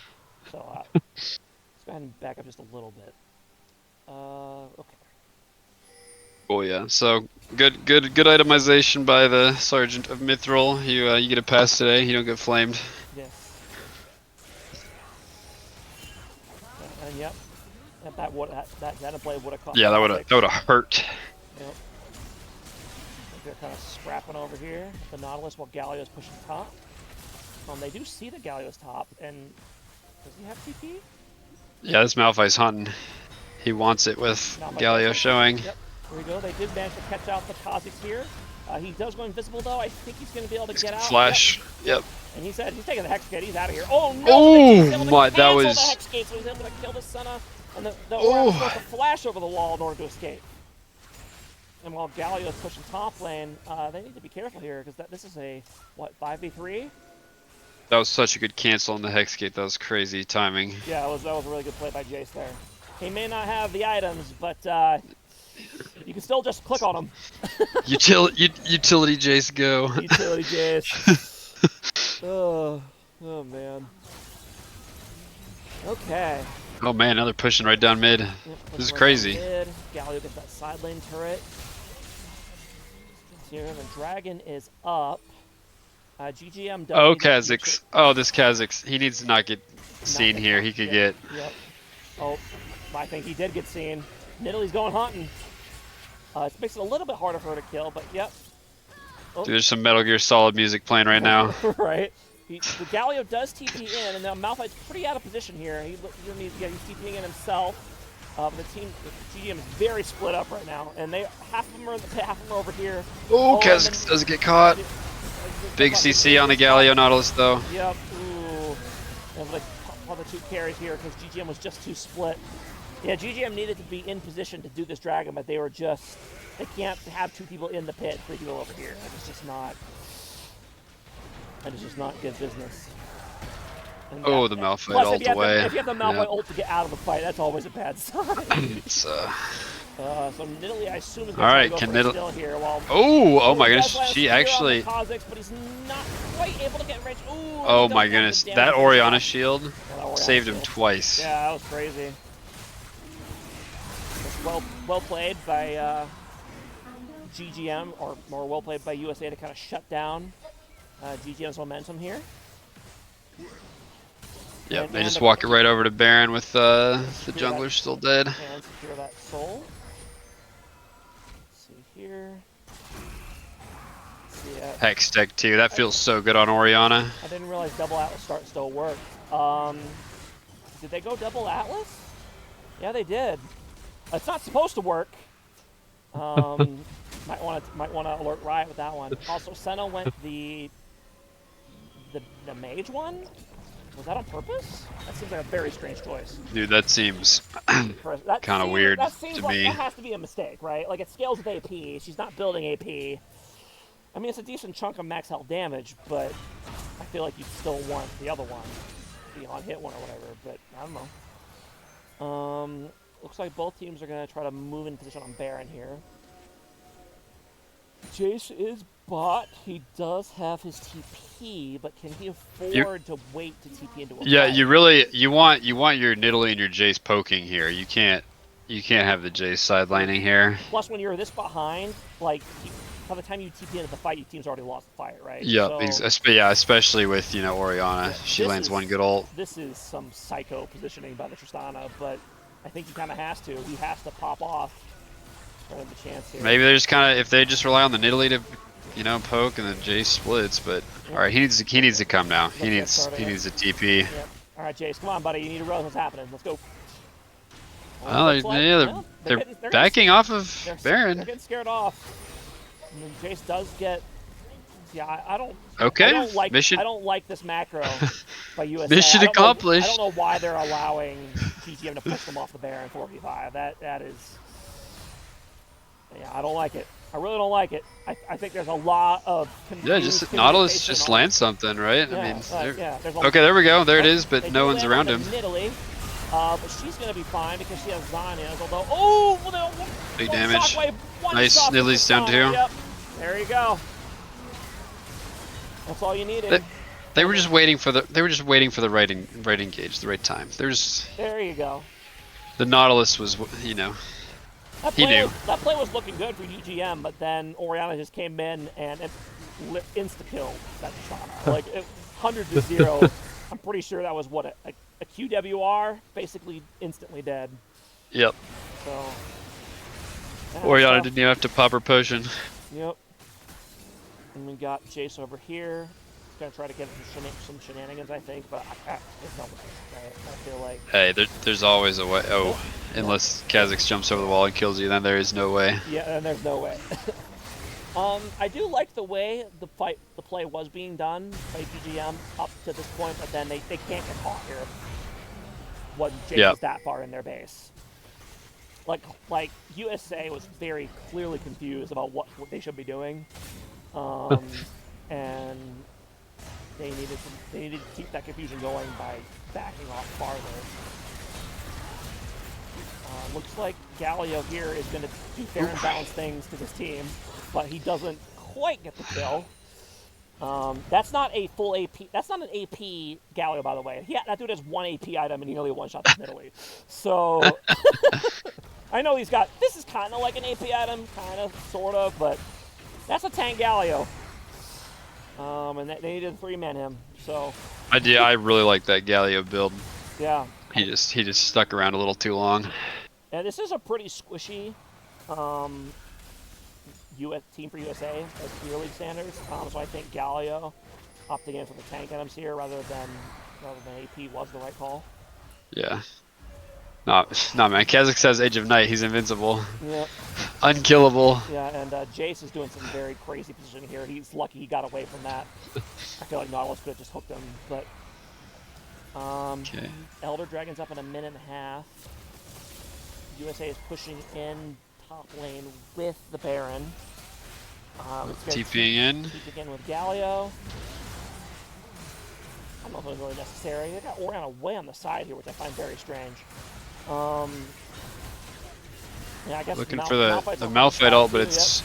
So let's go ahead and back up just a little bit. Okay. Oh yeah. So good itemization by the Sergeant of Mithril. You get a pass today. You don't get flamed. Yes. And yep. That blade would have cost. Yeah, that would have hurt. Yep. They're kind of scrapping over here. The Nautilus while Galio's pushing top. They do see that Galio's top, and does he have TP? Yeah, this Malphite's hunting. He wants it with Galio showing. Yep. Here we go. They did manage to catch out the Kha'Zix here. He does go invisible though. I think he's going to be able to get out. Flash. Yep. And he said he's taking the Hex Gate. He's out of here. Oh no! Oh my! That was. The Hex Gate, so he's able to kill the Senna, and the Orion forced to flash over the wall in order to escape. And while Galio is pushing top lane, they need to be careful here because this is a 5v3. That was such a good cancel on the Hex Gate. That was crazy timing. Yeah, that was a really good play by Jace there. He may not have the items, but you can still just click on them. Utility Jace go. Utility Jace. Oh man. Okay. Oh man, now they're pushing right down mid. Yep, this is crazy. Galio gets that side lane turret. Here, the dragon is up. GGM does. Oh, Kha'Zix. Oh, this Kha'Zix. He needs to not get seen here. He could get. Yep. Oh, I think he did get seen. Nidalee's going hunting. It makes it a little bit harder for her to kill, but yep. Oh. Dude, there's some Metal Gear Solid music playing right now. Right. The Galio does TP in, and now Malphite's pretty out of position here. He's TPing in himself. The GGM is very split up right now, and half of them are in the pit, half of them are over here. Oh, Kha'Zix does get caught. Big CC on the Galio Nautilus, though. Yep. Ooh. And like all the 2 carries here because GGM was just too split. Yeah, GGM needed to be in position to do this dragon, but they can't have 2 people in the pit, 3 people over here. It's just not good business. And oh, the Malphite ult away. If you have the Malphite ult to get out of the fight, that's always a bad sign. So Nidalee, I assume, is going to go still here. Oh my goodness, she actually. Kha'Zix, but he's not quite able to get range. Ooh, oh my goodness, that Oriana shield saved him twice. Yeah, that was crazy. well played by GGM, or more well played by USA to kind of shut down GGM's momentum here. Yep, they just walk it right over to Baron with the jungler still dead. And secure that soul. Let's see here. Hex tech too. That feels so good on Orianna. I didn't realize double Atlas start still worked. Did they go double Atlas? Yeah, they did. It's not supposed to work. Might want to alert Riot with that one. Also, Senna went the mage one. Was that on purpose? That seems like a very strange choice. Dude, that seems kind of weird to me. That has to be a mistake, right? Like, it scales with AP. She's not building AP. I mean, it's a decent chunk of max health damage, but I feel like you'd still want the other one, the on-hit one or whatever, but I don't know. Looks like both teams are going to try to move in position on Baron here. Jace is bot. He does have his TP, but can he afford to wait to TP into a Yeah, fight? you want your Nidalee and your Jace poking here. You can't have the Jace sidelining here. Plus, when you're this behind, like, by the time you TP into the fight, your team's already lost the fight, right? Yep, so, yeah, especially with, Orianna. She lands one good ult. This is some psycho positioning by the Tristana, but I think he kind of has to. He has to pop off for the chance here. Maybe they're just kind of, if they just rely on the Nidalee to, poke and then Jace splits, but all right, he needs to come now. He needs a TP. Yep. All right, Jace, come on, buddy. You need to realize what's happening. Let's go. Well, they're backing off of Baron. They're getting scared off. I mean, Jace does get. Yeah, I don't. Okay. I don't like. Mission. I don't like this macro by USA. Mission accomplished. I don't know why they're allowing GGM to push them off the Baron 4v5. That is. Yeah, I don't like it. I really don't like it. I think there's a lot of. Yeah, just Nautilus just lands something, right? Yeah, I mean, okay, there we go. There it is, but no one's around him. Nidalee, but she's gonna be fine because she has Zanyas. Although, big damage. Nice, Nidalee's down too. Yep. There you go. That's all you needed. They were just waiting for the right engage, the right time. There you go. The Nautilus was, he knew. That play was looking good for GGM, but then Orianna just came in and insta-killed that Tristana. Like, 100-0. I'm pretty sure that was, what, a QWR? Basically instantly dead. Yep. So... Orianna didn't even have to pop her potion. Yep. And we got Jace over here. He's going to try to get some shenanigans, I think, but there's no way. Right? I feel like... Hey, there's always a way. Oh, unless Kha'Zix jumps over the wall and kills you, then there is no way. Yeah, and there's no way. I do like the way the play was being done by GGM up to this point, but then they can't get caught here when Jace is that far in their base. Like USA was very clearly confused about what they should be doing, and they needed to keep that confusion going by backing off farther. Looks like Galio here is going to do fair and balanced things to this team, but he doesn't quite get the kill. That's not a full AP. That's not an AP Galio, by the way. That dude has one AP item and he only one-shot the Nidalee. So I know he's got. This is kind of like an AP item, kind of, sort of, but that's a tank Galio. And they needed to 3-man him. So. I really like that Galio build. Yeah. He just stuck around a little too long. And this is a pretty squishy team for USA as Premier League standards. So I think Galio opting in for the tank items here rather than AP was the right call. Yeah. No, man. Kha'Zix has Age of Night. He's invincible. Yeah. Unkillable. Yeah, and Jace is doing some very crazy positioning here. He's lucky he got away from that. I feel like Nautilus could have just hooked him, but. Okay. Elder Dragon's up in a minute and a half. USA is pushing in top lane with the Baron. TPing in. TPing in with Galio. I don't know if it was really necessary. They got Orianna way on the side here, which I find very strange. Yeah, I guess looking for the Malphite ult, but it's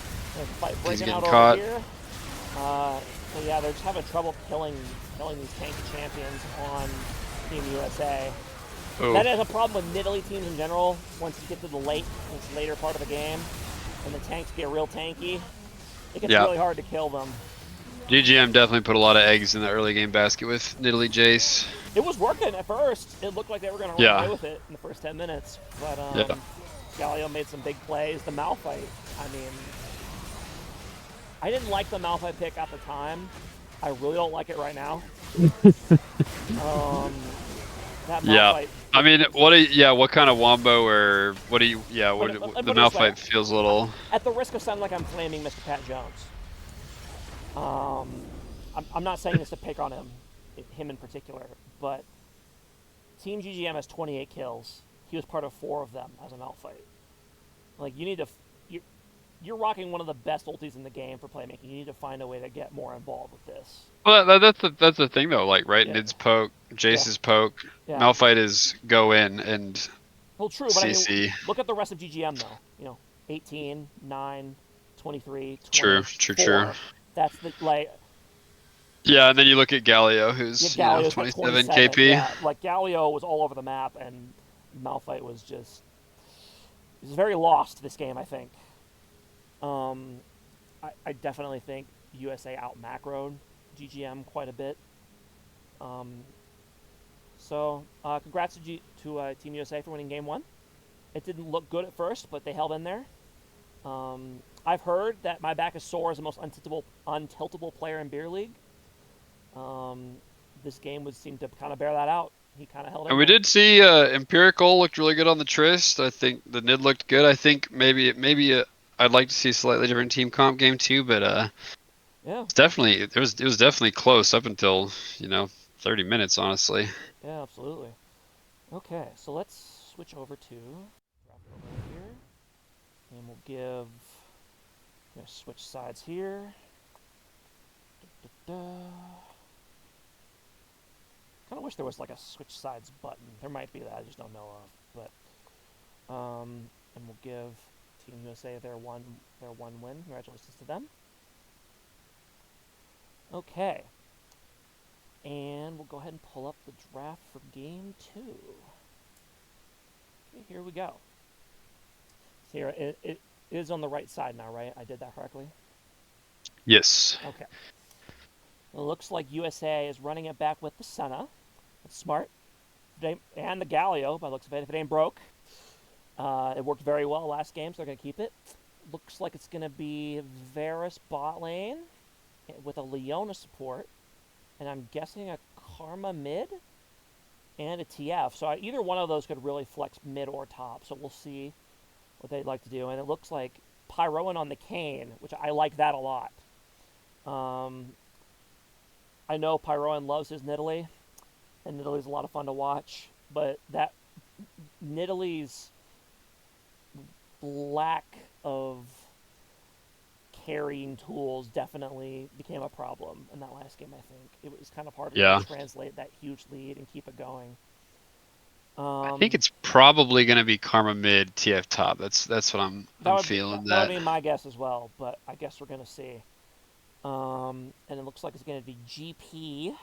he's getting caught. So yeah, they're just having trouble killing these tanky champions on Team USA. Oh, That is a problem with Nidalee teams in general. Once you get to the later part of the game, and the tanks get real tanky, it gets yeah. really hard to kill them. GGM definitely put a lot of eggs in the early game basket with Nidalee Jace. It was working at first. It looked like they were going to run away Yeah, with it in the first 10 minutes, but yeah. Galio made some big plays. The Malphite, I mean, I didn't like the Malphite pick at the time. I really don't like it right now. That Yeah. Malphite. I mean, what kind of wombo or what do you, Let the me put it this way. Malphite feels a little. At the risk of sounding like I'm flaming Mr. Pat Jones, I'm not saying this to pick on him in particular, but Team GGM has 28 kills. He was part of 4 of them as a Malphite. Like, you need to, you're rocking one of the best ultis in the game for playmaking. You need to find a way to get more involved with this. Well, that's the thing though. Like, right, Yeah. Nid's poke, Jace's poke, Yeah. Malphite is go in and Well, true, but I mean, CC. look at the rest of GGM though. You know, 18, 9, 23, 20, True. That's the like. Yeah, and then you look at Galio, who's Yeah, Galio's 27 27. KP. Yeah, like Galio was all over the map, and Malphite was just. He's very lost this game, I think. I definitely think USA out macroed GGM quite a bit. So congrats to Team USA for winning Game 1. It didn't look good at first, but they held in there. I've heard that my back is sore as the most untiltable player in Beer League. This game would seem to kind of bear that out. He kind of held in And we there. did see Empirical looked really good on the Trist. I think the Nid looked good. I think maybe I'd like to see a slightly different team comp game too, but Yeah. it's definitely it was definitely close up until 30 minutes honestly. Yeah, absolutely. Okay, so let's switch over to drop it over here, and we'll give. Switch sides here. Kind of wish there was like a switch sides button. There might be that I just don't know of. But and we'll give Team USA their one win. Congratulations to them. Okay. And we'll go ahead and pull up the draft for Game 2. Okay, here we go. So here, it is on the right side now, right? I did that correctly? Yes. Okay. It looks like USA is running it back with the Senna. That's smart. And the Galio, by the looks of it. If it ain't broke. It worked very well last game, so they're going to keep it. Looks like it's going to be Varus bot lane with a Leona support. And I'm guessing a Karma mid and a TF. So either one of those could really flex mid or top. So we'll see what they'd like to do. And it looks like Pyroan on the Kane, which I like that a lot. I know Pyroan loves his Nidalee, and Nidalee's a lot of fun to watch. But that Nidalee's lack of carrying tools definitely became a problem in that last game, I think. It was kind of hard to translate that huge lead and keep it going. I think it's probably going to be Karma mid, TF top. That's what I'm feeling. That would be my guess as well, but I guess we're going to see. And it looks like it's going to be GP.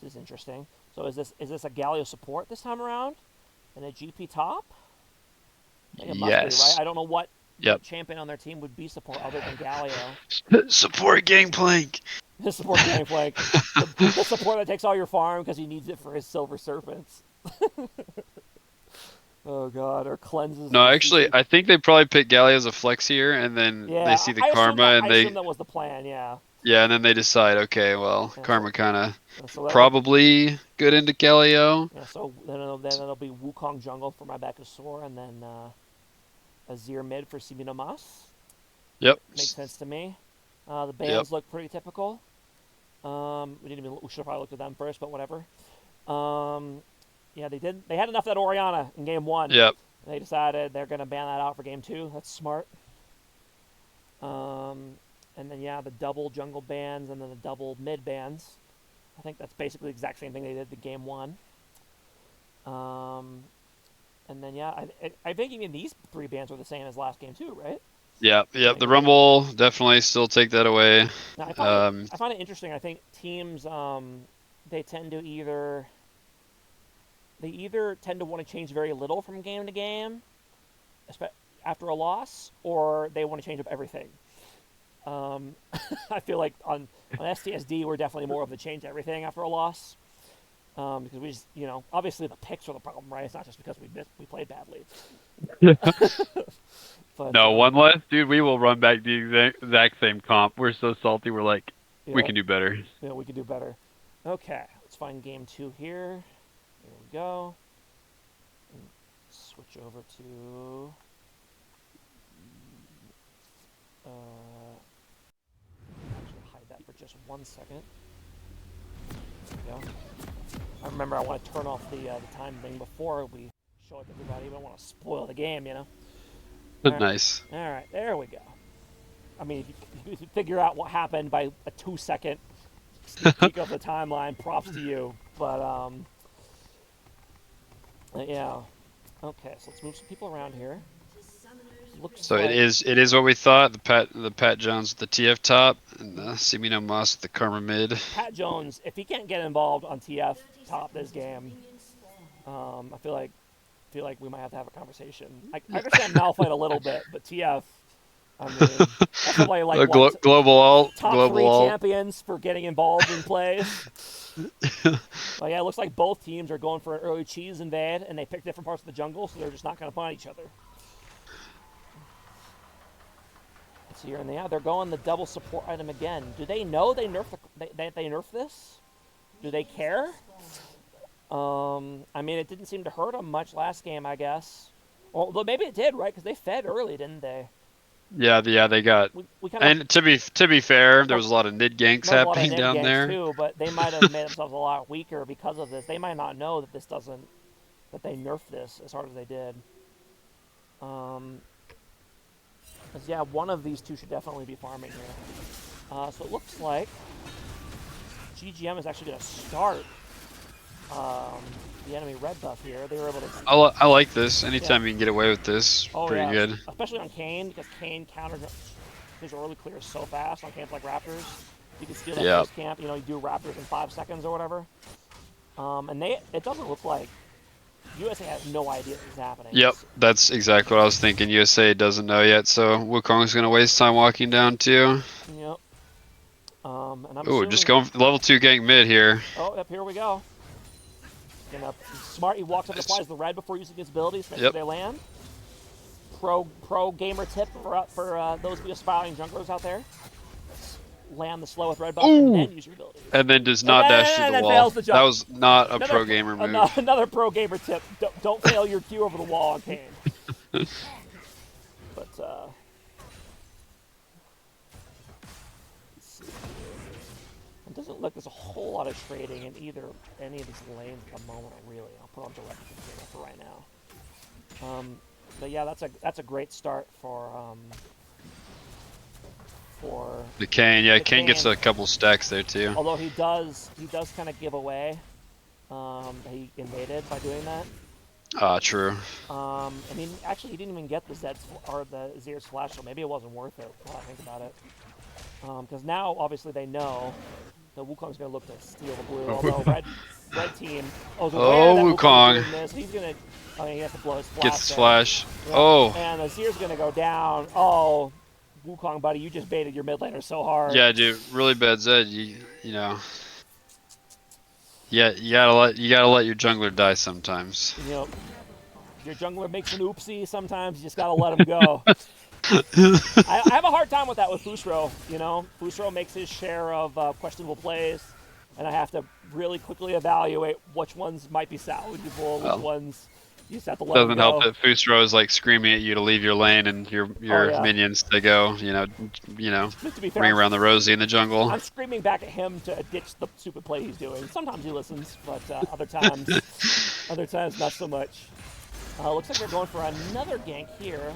This is interesting. So is this a Galio support this time around? And a GP top? I think it must be, right? I don't know what champion on their team would be support other than Galio. Support Gangplank. Support Gangplank. the support that takes all your farm because he needs it for his Silver Serpents. Oh god, or cleanses. No, actually, I think they probably picked Galio as a flex here, and then they see the Karma, and I assume that was the plan, yeah. Yeah, and then they decide, okay, well, Karma kind of probably good into Galio. Yeah, so then it'll be Wukong jungle for my back of sore, and then Azir mid for Simino Mas. Yep. Makes sense to me. The bands look pretty typical. We should have probably looked at them first, but whatever. Yeah, they did. They had enough of that Orianna in Game 1. Yep. And they decided they're going to ban that out for Game 2. That's smart. And then, the double jungle bans and then the double mid bans. I think that's basically the exact same thing they did to Game 1. And then, I think even these 3 bans were the same as last game, too, right? Yeah. The Rumble, definitely still take that away. Now, I find it interesting. I think teams, they tend to they either tend to want to change very little from game to game after a loss, or they want to change up everything. I feel like on STSD we're definitely more of the change everything after a loss, because we just, obviously the picks are the problem, right? It's not just because we played badly. But, no, one less, dude. We will run back the exact same comp. We're so salty. We're like, we can do better. Yeah, we can do better. Okay, let's find game 2 here. Here we go. And switch over to. Actually, hide that for just 1 second. There we go. I remember I want to turn off the time thing before we show it to everybody. But I don't want to spoil the game, All right. Nice. All right, there we go. I mean, if you figure out what happened by a 2-second sneak peek of the timeline, props to you. But yeah. Okay, so let's move some people around here. So like... it is what we thought. The Pat Jones with the TF top, and the Semino Moss with the Karma mid. Pat Jones, if he can't get involved on TF top this game, I feel like we might have to have a conversation. I understand Malphite a little bit, but TF, I mean, that's probably like global alt, top global 3 alt. champions for getting involved in plays. Well, yeah, it looks like both teams are going for an early cheese invade, and they pick different parts of the jungle, so they're just not going to find each other. So here and there, they're going the double support item again. Do they know they nerf they nerf this? Do they care? I mean, it didn't seem to hurt them much last game, I guess. Well, maybe it did, right? Because they fed early, didn't they? Yeah, they got. And to be fair, there was a lot of nid ganks happening down there too. But they might have made themselves a lot weaker because of this. They might not know that that they nerfed this as hard as they did. Yeah, one of these two should definitely be farming here. So it looks like GGM is actually going to start the enemy red buff here. They were able to. I like this. Anytime you can get away with this, pretty good. Especially on Kayn, because Kayn counters his early clears so fast on camps like Raptors. You can steal that first camp. You do Raptors in 5 seconds or whatever. And it doesn't look like USA has no idea what's happening. Yep, that's exactly what I was thinking. USA doesn't know yet, so Wukong's gonna waste time walking down too. Yep. And I'm Ooh, just going for level 2 gank mid here. Oh, yep, here we go. Smart, he walks up and applies the red before using his abilities to make sure they land. Pro gamer tip for those of you aspiring junglers out there. Land the slow with red buff and then use your ability. And then does not dash through the wall. That was not a pro gamer move. Another pro gamer tip. Don't fail your Q over the wall on Kayn. But, let's see. It doesn't look there's a whole lot of trading in any of these lanes at the moment, really. I'll put on direct container for right now. But yeah, that's a great start for the Kayn. Yeah, Kayn gets a couple stacks there too. Although he does kind of give away he invaded by doing that. True. I mean, actually, he didn't even get the Zed's or the Zer's flash, so maybe it wasn't worth it. While I think about it, because now obviously they know that Wukong's going to look to steal the blue. Although red team. Wukong. He's going to. I mean, he has to blow his flash. Gets his flash. Yeah. Oh. And the Zer's going to go down. Oh. Wukong, buddy, you just baited your mid laner so hard. Yeah, dude, really bad Zed. You know. Yeah, you gotta let your jungler die sometimes. Your jungler makes an oopsie sometimes. You just gotta let him go. I have a hard time with that with Fusro. Fusro makes his share of questionable plays, and I have to really quickly evaluate which ones might be salvageable, which ones. You just have to let Doesn't help that Fusro is like screaming at you to leave your lane and your minions to go, ring around the rosy in the jungle. I'm screaming back at him to ditch the stupid play he's doing. Sometimes he listens, but other times not so much. Looks like they're going for another gank here,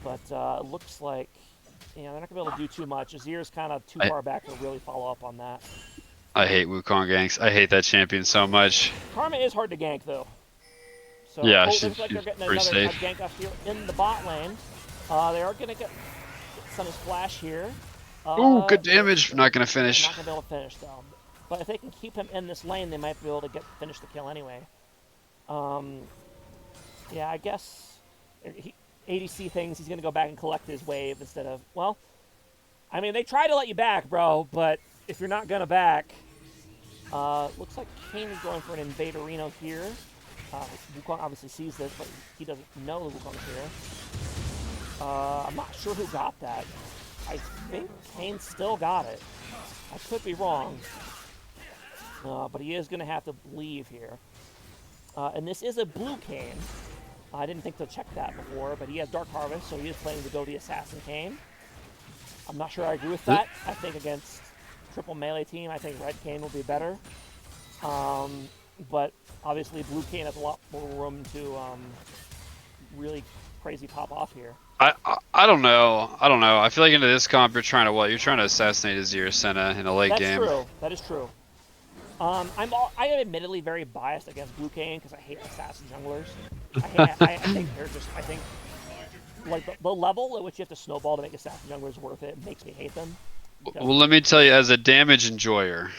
but it looks like they're not gonna be able to do too much. Azir's kind of too far back to really follow up on that. I hate Wukong ganks. I hate that champion so much. Karma is hard to gank though. So, yeah, she's like they're getting pretty another safe. gank up here in the bot lane. They are going to get Sun's flash here. Ooh, good damage. Not going to finish. Not going to be able to finish though. But if they can keep him in this lane, they might be able to finish the kill anyway. Yeah, I guess ADC things, he's going to go back and collect his wave instead of, well, I mean, they try to let you back, bro, but if you're not going to back, looks like Kane is going for an Invaderino here. Wukong obviously sees this, but he doesn't know the Wukong's here. I'm not sure who got that. I think Kane still got it. I could be wrong. But he is going to have to leave here. And this is a blue Kane. I didn't think to check that before, but he has Dark Harvest, so he is planning to go the Assassin Kane. I'm not sure I agree with that. I think against triple melee team, I think Red Kane will be better. But obviously Blue Kane has a lot more room to really crazy pop off here. I don't know. I don't know. I feel like into this comp, you're trying to what? You're trying to assassinate Azir Senna in the late game. That's true. That is true. I am admittedly very biased against Blue Kane because I hate assassin junglers. I think they're just, I think, like the level at which you have to snowball to make assassin junglers worth it makes me hate them. Well, let me tell you, as a damage enjoyer,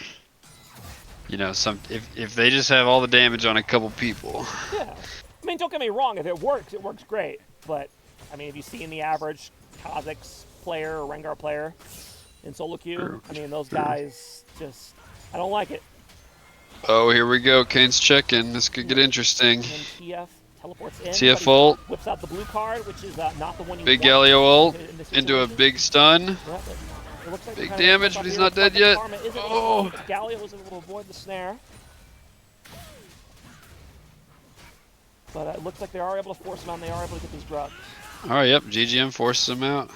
you know, if they just have all the damage on a couple people. Yeah. I mean, don't get me wrong. If it works great. But, I mean, if you see in the average Kha'Zix player or Rengar player in solo queue, I mean, those guys just, I don't like it. Oh, here we go. Kane's checking. This could get interesting. And TF teleports in. TF ult. Whips out the blue card, which is not the one you Big want. Galio ult into a big stun. Yep. It looks like Big damage, but he's not dead yet. Oh. Galio was able to avoid the snare. But it looks like they are able to force him out and they are able to get these drugs. Alright, yep. GGM forces him out.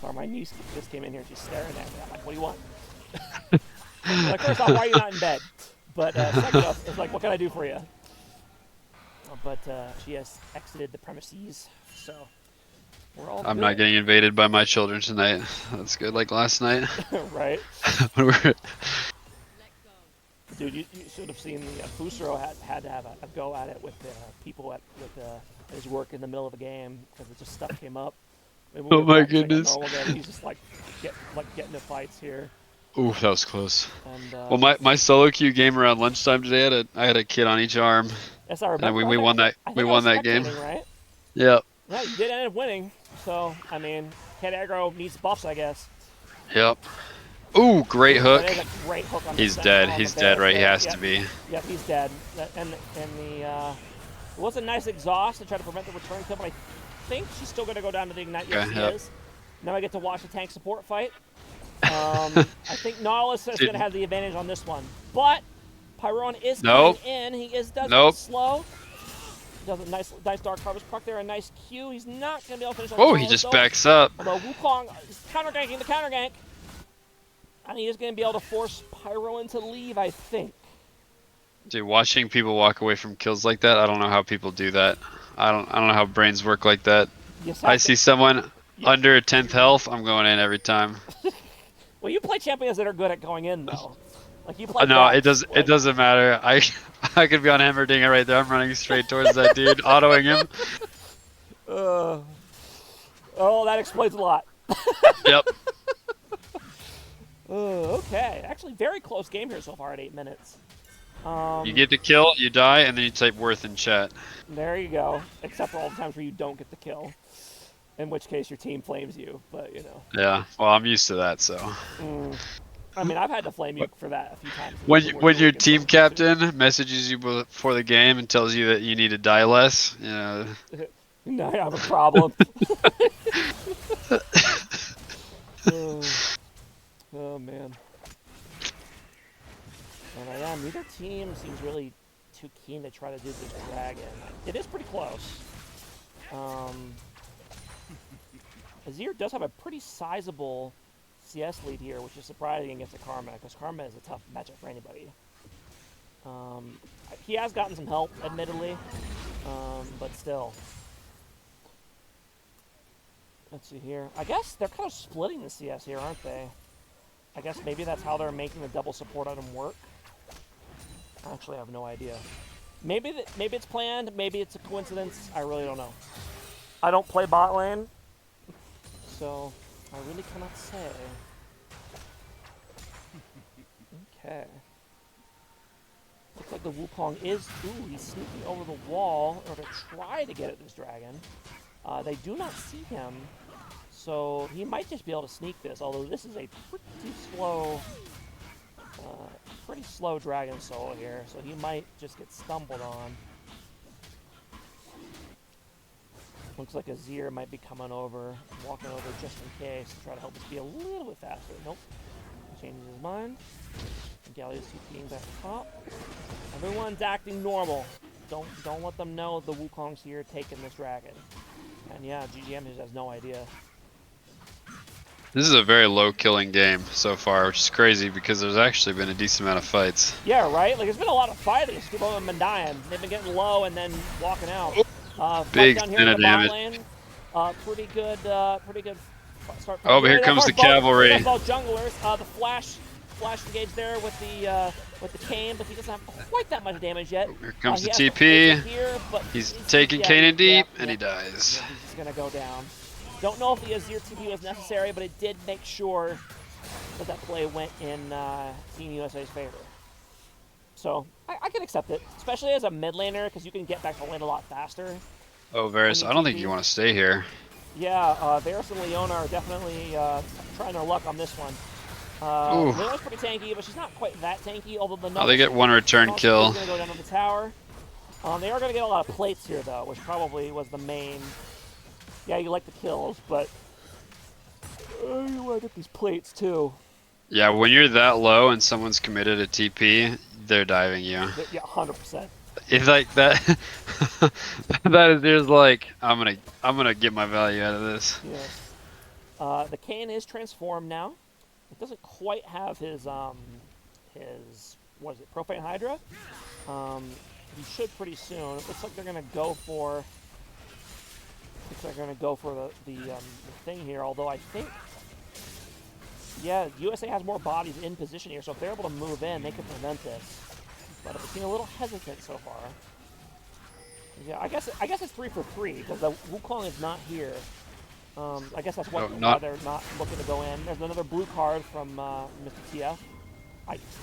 Sorry, my niece just came in here. She's staring at me. I'm like, what do you want? Like, first off, why are you not in bed? But second off, it's like, what can I do for you? But she has exited the premises, so we're all I'm good. not getting invaded by my children tonight. That's good, like last night. Right? Dude, you should have seen the Fusro had to have a go at it with people at his work in the middle of the game because just stuff came up. Oh my goodness! He's just like getting into fights here. Ooh, that was close. And, well, my solo queue game around lunchtime today, I had a kid on each arm. Yes, I remember. And we won that. We won that game. Right? Yep. Yeah, you did end up winning. So I mean, Cat Aggro needs buffs, I guess. Yep. Ooh, great hook. That is a great hook on He's the dead. He's dead, right? He has to be. Yep, he's dead. And the it was a nice exhaust to try to prevent the return kill, but I think she's still going to go down to the ignite. Yes, she is. Now I get to watch the tank support fight. I think Nautilus is going to have the advantage on this one, but Pyron is coming in. He does it slow. Does a nice Dark Harvest proc there, a nice Q. He's not going to be able to finish on the he just backs up. Although Wukong is counter-ganking the counter-gank. And he is going to be able to force Pyro to leave, I think. Dude, watching people walk away from kills like that, I don't know how people do that. I don't know how brains work like that. I see someone under 10th health, I'm going in every time. Well, you play champions that are good at going in, though. Like you play. No, it doesn't matter. I could be on Hammerdinger right there. I'm running straight towards that dude, autoing him. Oh, that explains a lot. Yep. Okay. Actually, very close game here so far at 8 minutes. You get the kill, you die, and then you type worth in chat. There you go. Except for all the times where you don't get the kill. In which case your team flames you, but you know. Yeah, well, I'm used to that, so. I mean, I've had to flame you for that a few times. When your team captain messages you before the game and tells you that you need to die less, you know. No, I have a problem. Oh man. And yeah, neither team seems really too keen to try to do this dragon. It is pretty close. Azir does have a pretty sizable CS lead here, which is surprising against a Karma, because Karma is a tough matchup for anybody. He has gotten some help, admittedly, but still. Let's see here. I guess they're kind of splitting the CS here, aren't they? I guess maybe that's how they're making the double support item work. Actually, I have no idea. Maybe it's planned. Maybe it's a coincidence. I really don't know. I don't play bot lane, so I really cannot say. Okay. Looks like the Wukong is... Ooh, he's sneaking over the wall in order to try to get at this dragon. They do not see him, so he might just be able to sneak this, although this is a pretty slow dragon soul here, so he might just get stumbled on. Looks like Azir might be coming over, walking over just in case to try to help us be a little bit faster. Nope. Changes his mind. And Galio's TPing back top. Everyone's acting normal. Don't let them know the Wukong's here taking this dragon. And yeah, GGM just has no idea. This is a very low killing game so far, which is crazy because there's actually been a decent amount of fights. Yeah, right? Like, there's been a lot of fighting. People have been dying. They've been getting low and then walking out. Big down here in the damage. bot lane. Pretty good start. Oh, but here comes the cavalry. Both junglers. The flash engage there with the cane, but he doesn't have quite that much damage yet. Here comes the TP. TP. He's taking Kanan deep, and he dies. Yeah, he's gonna go down. Don't know if the Azir TP was necessary, but it did make sure that play went in Team USA's favor. So I can accept it, especially as a mid laner, because you can get back to lane a lot faster. Oh, Varus, I don't think you want to stay here. Yeah, Varus and Leona are definitely trying their luck on this one. Leona's pretty tanky, but she's not quite that tanky, although the they get one return kill. Going to go down to the tower. They are going to get a lot of plates here, though, which probably was the main... Yeah, you like the kills, but you want to get these plates, too. Yeah, when you're that low and someone's committed a TP, they're diving you. Yeah, 100%. It's like that. That is just like I'm gonna get my value out of this. Yeah. The Kayn is transformed now. It doesn't quite have his what is it, Profane Hydra? He should pretty soon. It looks like they're gonna go for. Looks like they're gonna go for the thing here. Although I think, yeah, USA has more bodies in position here, so if they're able to move in, they can prevent this. But it seems a little hesitant so far. Yeah, I guess it's 3 for 3 because the Wukong is not here. I guess that's why they're not looking to go in. There's another blue card from Mr. TF.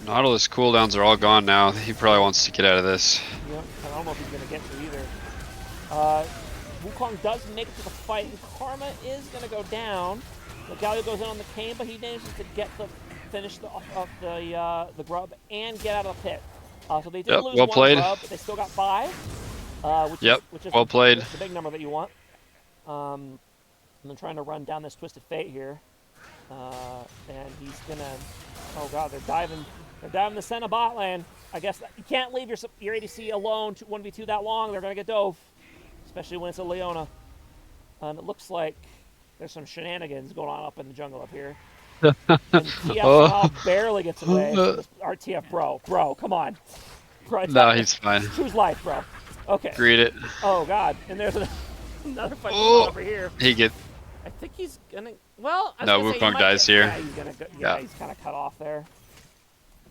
Nautilus cooldowns are all gone now. He probably wants to get out of this. Yeah, I don't know if he's gonna get to either. Wukong does make it to the fight, and Karma is gonna go down. The Galio goes in on the Kayn, but he manages to get finish the grub and get out of the pit. So they did lose one grub, but they still got 5. Which is well played. The big number that you want. And then trying to run down this Twisted Fate here. And he's gonna... Oh god, they're diving the center bot lane. I guess you can't leave your ADC alone 1v2 that long. They're gonna get dove. Especially when it's a Leona. And it looks like there's some shenanigans going on up in the jungle up here. And TF somehow barely gets away. RTF, bro, come on. Bro, no, he's fine. Choose life, bro. Okay. Greet it. Oh god, and there's another fight over here. I think he's gonna. Well, no, Wukong dies here. Yeah, he's gonna. Yeah, he's kind of cut off there.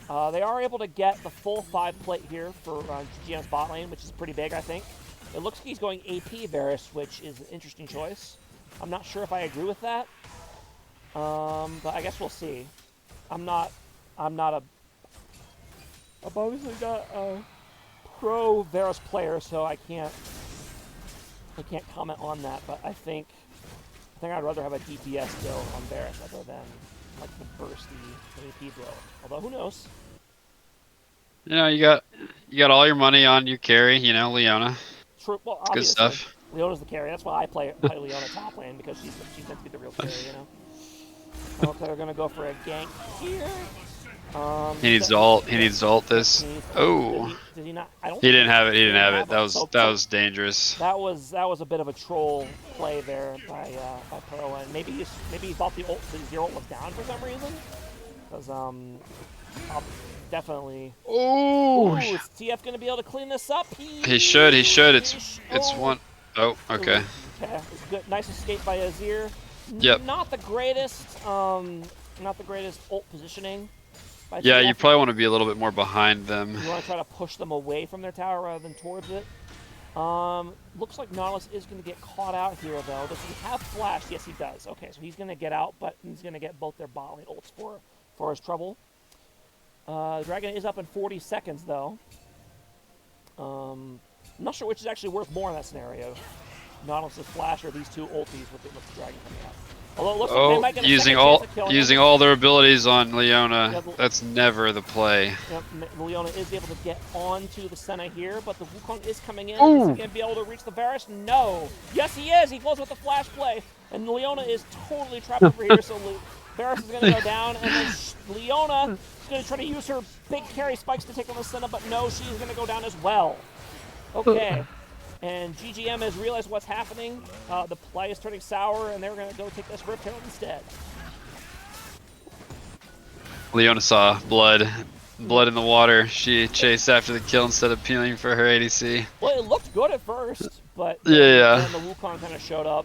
They are able to get the full 5 plate here for GGM's bot lane, which is pretty big, I think. It looks like he's going AP Varus, which is an interesting choice. I'm not sure if I agree with that. But I guess we'll see. I'm obviously not a pro Varus player, so I can't comment on that. But I think I'd rather have a DPS build on Varus other than like the bursty AP build. Although who knows? You know, you got all your money on your carry. You know, Leona. True. Well, it's good stuff. Leona's the carry. That's why I play Leona top lane, because she's meant to be the real carry, you know. I look like they're gonna go for a gank here. He needs ult. He needs ult this. Oh. Did he not? He didn't have it. He didn't have it. That was dangerous. That was a bit of a troll play there by Pro, and maybe he thought the ult was down for some reason. Because definitely. Oh. Is TF gonna be able to clean this up? He should. It's one. Oh, okay. Okay, it's good. Nice escape by Azir. Yep. Not the greatest ult positioning. Yeah, you probably want to be a little bit more behind them. You want to try to push them away from their tower rather than towards it. Looks like Nautilus is going to get caught out here, though. Does he have flash? Yes, he does. Okay, so he's going to get out, but he's going to get both their bot lane ults for his trouble. Dragon is up in 40 seconds, though. I'm not sure which is actually worth more in that scenario. Nautilus' flash or these two ultis with the Dragon coming out. Although it looks like they might get a second chance at killing using him. all their abilities on Leona. Yeah, That's never the play. Yep, Leona is able to get onto the Senna here, but the Wukong is coming in. Ooh. Is he going to be able to reach the Varus? No. Yes, he is. He goes with the flash play, and Leona is totally trapped over here, so Varus is going to go down, and then Leona is going to try to use her big carry spikes to take on the Senna, but no, she's going to go down as well. Okay. And GGM has realized what's happening. The play is turning sour, and they're going to go take this Rift Herald instead. Leona saw blood in the water. She chased after the kill instead of peeling for her ADC. Well, it looked good at first, but then the Wukong kind of showed up.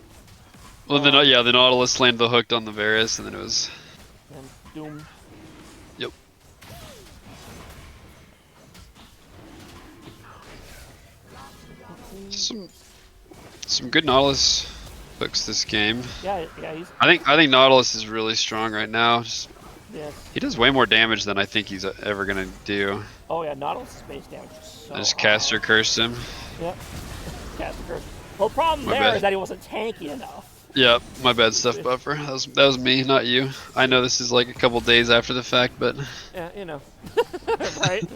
Well, the Nautilus landed the hook on the Varus, and then it was. And Doom. Yep. Some good Nautilus hooks this game. Yeah, he's. I think Nautilus is really strong right now. Yes. He does way more damage than I think he's ever gonna do. Oh yeah, Nautilus' base damage is so I just caster cursed him. Yep. Caster curse. Well, the problem is that he wasn't tanky enough. Yep, my bad stuff buffer. That was me, not you. I know this is like a couple days after the fact, but yeah, you know. Right.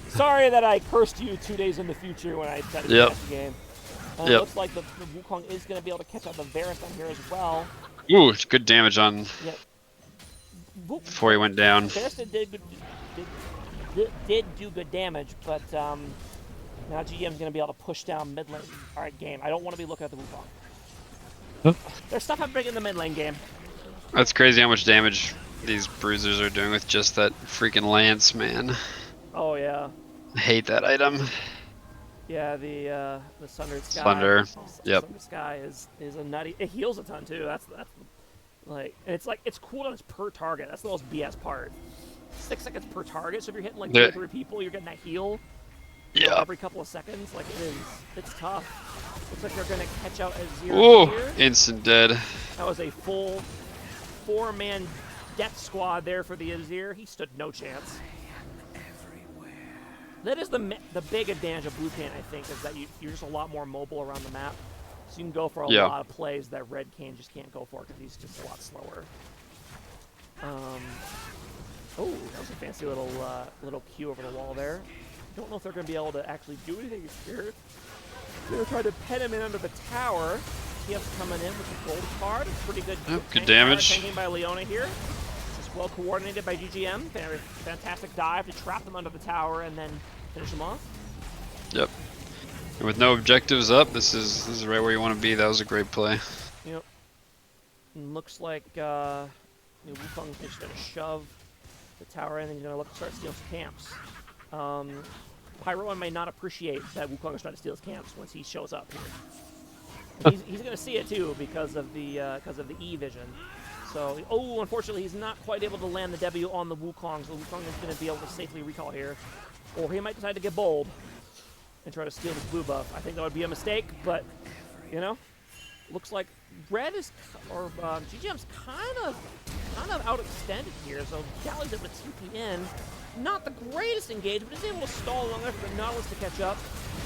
Sorry that I cursed you 2 days in the future when I decided to catch the game. It looks like the Wukong is going to be able to catch out the Varus on here as well. Ooh, it's good damage on. Yep. Before he went down. Varus did do good damage, but now GGM's going to be able to push down mid lane. All right, game. I don't want to be looking at the Wukong. Huh? There's stuff I'm big in the mid lane game. That's crazy how much damage these bruisers are doing with just that freaking lance, man. Oh yeah. I hate that item. Yeah, the Sundered Sky. Thunder. Yep. Sundered Sky is a nutty. It heals a ton too. That's like, and it's cooldown is per target. That's the most BS part. 6 seconds per target. So if you're hitting like 2 or 3 people, you're getting that heal. Yeah. Every couple of seconds, like it's tough. Looks like they're gonna catch out Azir here. Instant dead. That was a full 4-man death squad there for the Azir. He stood no chance. That is the big advantage of Blue Cane, I think, is that you're just a lot more mobile around the map. So you can go for a lot of plays that Red Cane just can't go for because he's just a lot slower. Oh, that was a fancy little Q over the wall there. Don't know if they're going to be able to actually do anything here. They're trying to pen him in under the tower. TF's coming in with the gold card. It's pretty good. Good damage. Tanking by Leona here. Just well coordinated by GGM. Fantastic dive to trap them under the tower and then finish them off. Yep. And with no objectives up, this is right where you want to be. That was a great play. Yep. And looks like Wukong is just going to shove the tower in and he's going to look to start stealing some camps. Pyro may not appreciate that Wukong is trying to steal his camps once he shows up here. He's going to see it too because of the E vision. So, unfortunately, he's not quite able to land the W on the Wukong, so Wukong is going to be able to safely recall here. Or he might decide to get bold and try to steal this blue buff. I think that would be a mistake, but, you know, looks like Red is, or GGM's kind of outextended here, so Gally's able to TP in. Not the greatest engage, but is able to stall long enough for the Nautilus to catch up.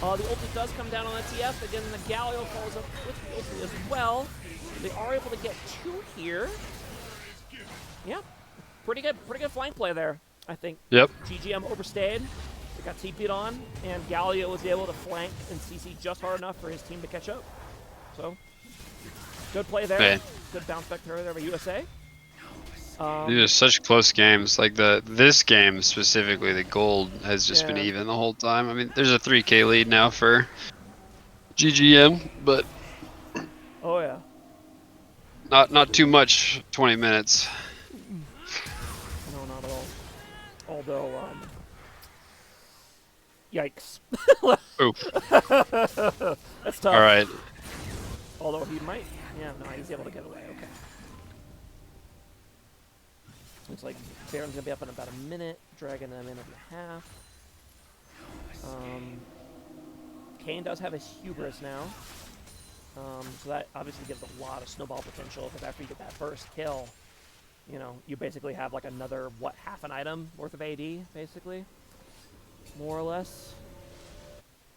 The ulti does come down on the TF. Again, the Galio follows up with the ulti as well. They are able to get 2 here. Yeah, pretty good flank play there, I think. Yep. GGM overstayed. They got TP'd on, and Galio was able to flank and CC just hard enough for his team to catch up. So, good play there. Man. Good bounce back there by USA. These are such close games. Like this game specifically, the gold has just been even the whole time. I mean, there's a 3K lead now for GGM, but oh yeah, not too much. 20 minutes. No, not at all. Although, yikes. Ooh. That's tough. All right. Although he might, no, he's able to get away. Okay. Looks like Baron's going to be up in about a minute, Dragon in a minute and a half. Kane does have his hubris now. So that obviously gives a lot of snowball potential, because after you get that first kill, you know, you basically have like another, what, half an item worth of AD, basically? More or less.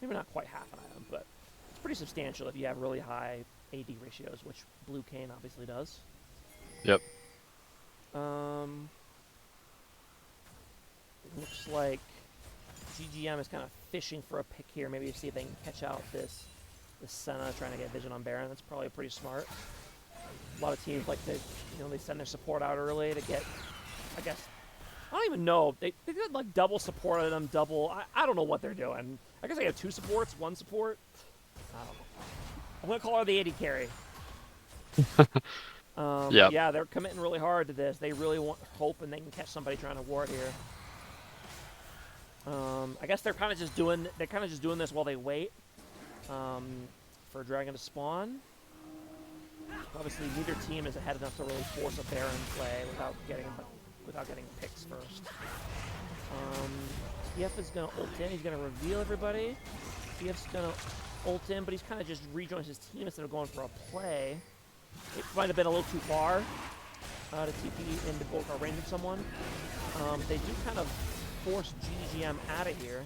Maybe not quite half an item, but it's pretty substantial if you have really high AD ratios, which Blue Cane obviously does. Yep. Looks like GGM is kind of fishing for a pick here. Maybe see if they can catch out this Senna trying to get vision on Baron. That's probably pretty smart. A lot of teams like they send their support out early to get, I guess, I don't even know. They did like double support on them, I don't know what they're doing. I guess they have 2 supports, 1 support. I don't know. I'm gonna call her the AD carry. Yeah. Yeah, they're committing really hard to this. They really hoping they can catch somebody trying to ward here. I guess they're kind of just doing this while they wait for Dragon to spawn. Obviously, neither team is ahead enough to really force a Baron play without getting picks first. TF is gonna ult in. He's gonna reveal everybody. TF's gonna ult in, but he's kind of just rejoins his team instead of going for a play. It might have been a little too far to TP into bulk or range of someone. They do kind of force GGM out of here,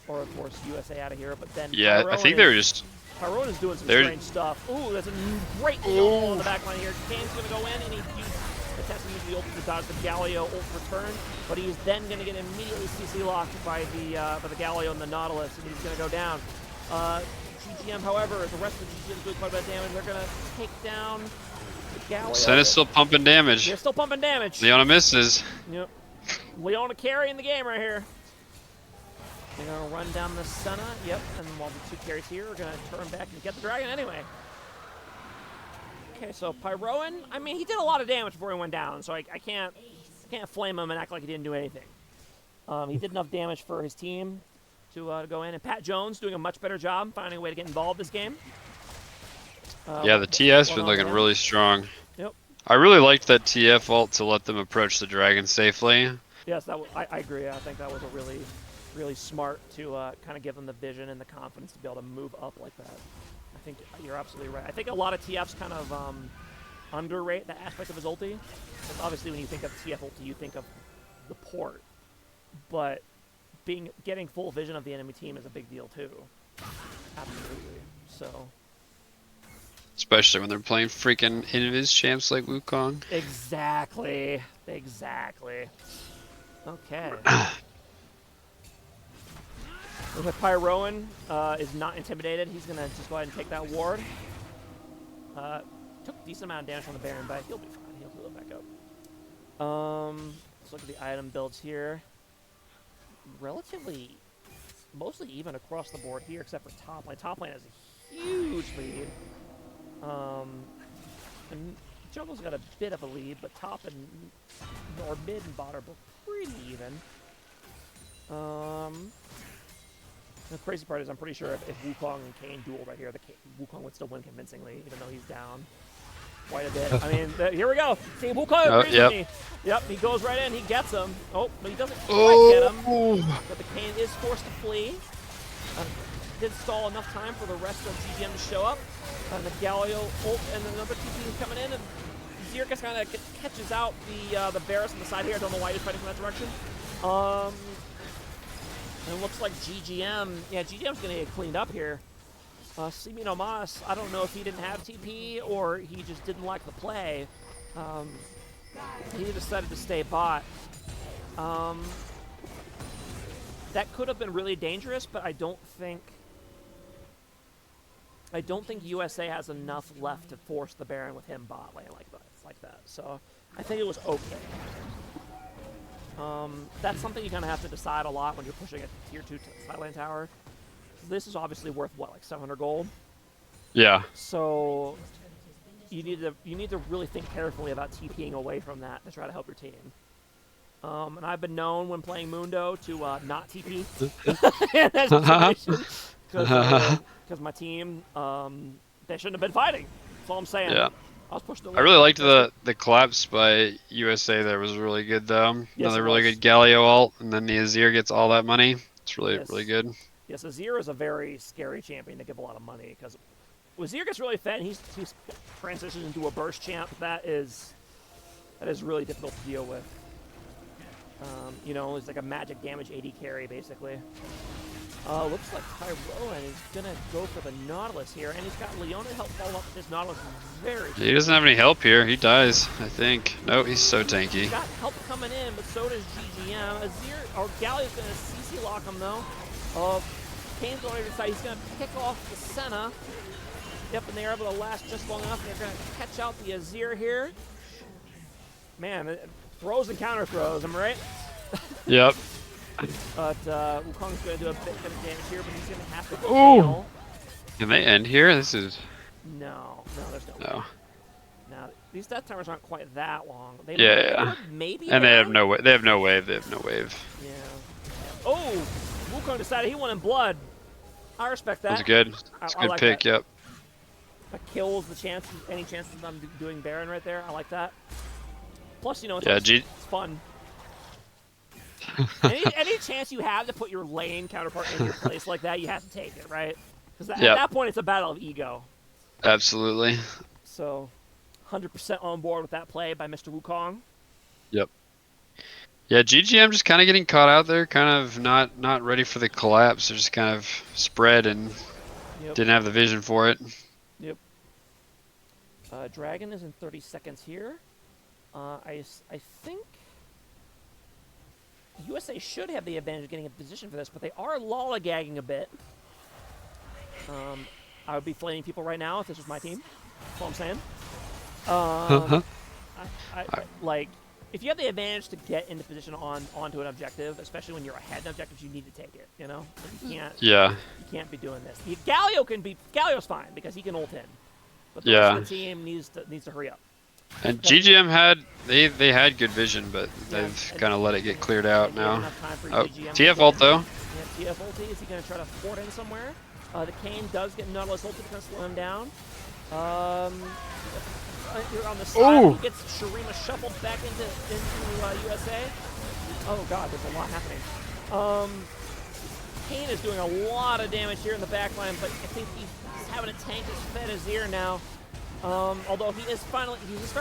or force USA out of here, but then Yeah, I think they were just. Tyrone is doing some strange stuff. Ooh, that's a great ult on the back line here. Kane's going to go in, and he attempts to use the ult to dodge the Galio ult return, but he's then going to get immediately CC locked by the Galio and the Nautilus, and he's going to go down. GGM, however, the rest of the GGM is doing quite a bit of damage. They're going to take down the Galio. Senna's still pumping damage. They're still pumping damage. Leona misses. Yep. Leona carrying the game right here. They're going to run down the Senna. Yep, and while the 2 carries here are going to turn back and get the Dragon anyway. Okay, so Pyroan, I mean, he did a lot of damage before he went down, so I can't flame him and act like he didn't do anything. He did enough damage for his team to go in. And Pat Jones doing a much better job finding a way to get involved this game. Yeah, the TF's been looking really strong. Yep. I really liked that TF ult to let them approach the Dragon safely. Yes, I agree. I think that was a really smart to kind of give them the vision and the confidence to be able to move up like that. I think you're absolutely right. I think a lot of TFs kind of underrate that aspect of his ulti. Because obviously when you think of TF ulti, you think of the port. But getting full vision of the enemy team is a big deal too. Absolutely. So. Especially when they're playing freaking Invis champs like Wukong. Exactly. Okay. Looks like Pyroan is not intimidated. He's going to just go ahead and take that ward. Took a decent amount of damage from the Baron, but he'll be fine. He'll heal it back up. Let's look at the item builds here. Relatively, mostly even across the board here, except for top lane. Top lane has a huge lead. And jungle's got a bit of a lead, but top or mid and bot are both pretty even. The crazy part is I'm pretty sure if Wukong and Kane duel right here, Wukong would still win convincingly, even though he's down quite a bit. I mean, here we go. See, Wukong agrees with me. Yep, he goes right in, he gets him. Oh, but he doesn't quite get him. But the Kane is forced to flee. Did stall enough time for the rest of GGM to show up. And the Galio ult and another TP is coming in, and Zirkus kind of catches out the Varus on the side here. I don't know why he's fighting from that direction. And it looks like GGM, GGM's gonna get cleaned up here. Simeon Omas, I don't know if he didn't have TP or he just didn't like the play. He decided to stay bot. That could have been really dangerous, but I don't think USA has enough left to force the Baron with him bot lane like that. So I think it was okay. That's something you kind of have to decide a lot when you're pushing a tier 2 side lane tower. This is obviously worth what, like 700 gold? Yeah. So you need to really think carefully about TPing away from that to try to help your team. And I've been known when playing Mundo to not TP in that situation because my team they shouldn't have been fighting. That's all I'm saying. Yeah. I was pushing the I really liked the collapse by USA there was really good though. Yes, another really good Galio ult, and then the Azir gets all that money. It's really good. Yes, Azir is a very scary champion to give a lot of money because Azir gets really fed and he's transitioned into a burst champ that is That is really difficult to deal with. You know, it's like a magic damage AD carry, basically. Looks like Tyrone is going to go for the Nautilus here, and he's got Leona to help follow up this Nautilus very He doesn't have any help here. He dies, I think. No, he's so tanky. He's got help coming in, but so does GGM. Azir, or Galio's going to CC lock him, though. Kane's going to decide he's going to pick off the Senna. Yep, and they're able to last just long enough. They're going to catch out the Azir here. Man, throws and counter throws, am I right? Yep. But Wukong's going to do a bit of damage here, but he's going to have to fail. Can they end here? This is... No, there's no way. Now, these death timers aren't quite that long. Yeah. Maybe. And they have no way. They have no wave. They have no wave. Yeah. Oh, Wukong decided he wanted blood. I respect that. That's good. That's a good like pick. That. Yep. That kills the chances, any chances of them doing Baron right there. I like that. Plus, you know, it's, it's fun. any chance you have to put your lane counterpart in your place like that, you have to take it, right? Because at that point, it's a battle of ego. Absolutely. So, 100% on board with that play by Mr. Wukong. Yep. Yeah, GGM just kind of getting caught out there, kind of not ready for the collapse. They're just kind of spread and didn't have the vision for it. Yep. Dragon is in 30 seconds here. I think USA should have the advantage of getting a position for this, but they are lollygagging a bit. I would be flaming people right now if this was my team. That's all I'm saying. Like, if you have the advantage to get into position onto an objective, especially when you're ahead in objectives, you need to take it. You know, you can't. Yeah. You can't be doing this. Galio's fine because he can ult in, but the rest of the team needs to hurry up. And GGM they had good vision, but they've kind of let it get cleared out now. Oh, TF ult though. Yeah, TF ulti. Is he going to try to fort in somewhere? The Kane does get Nautilus ulti to slow him down. Here on the side, he gets Shurima shuffled back into USA. Oh god, there's a lot happening. Kane is doing a lot of damage here in the backline, but I think he's having to tank his Fed Azir now. Although he's starting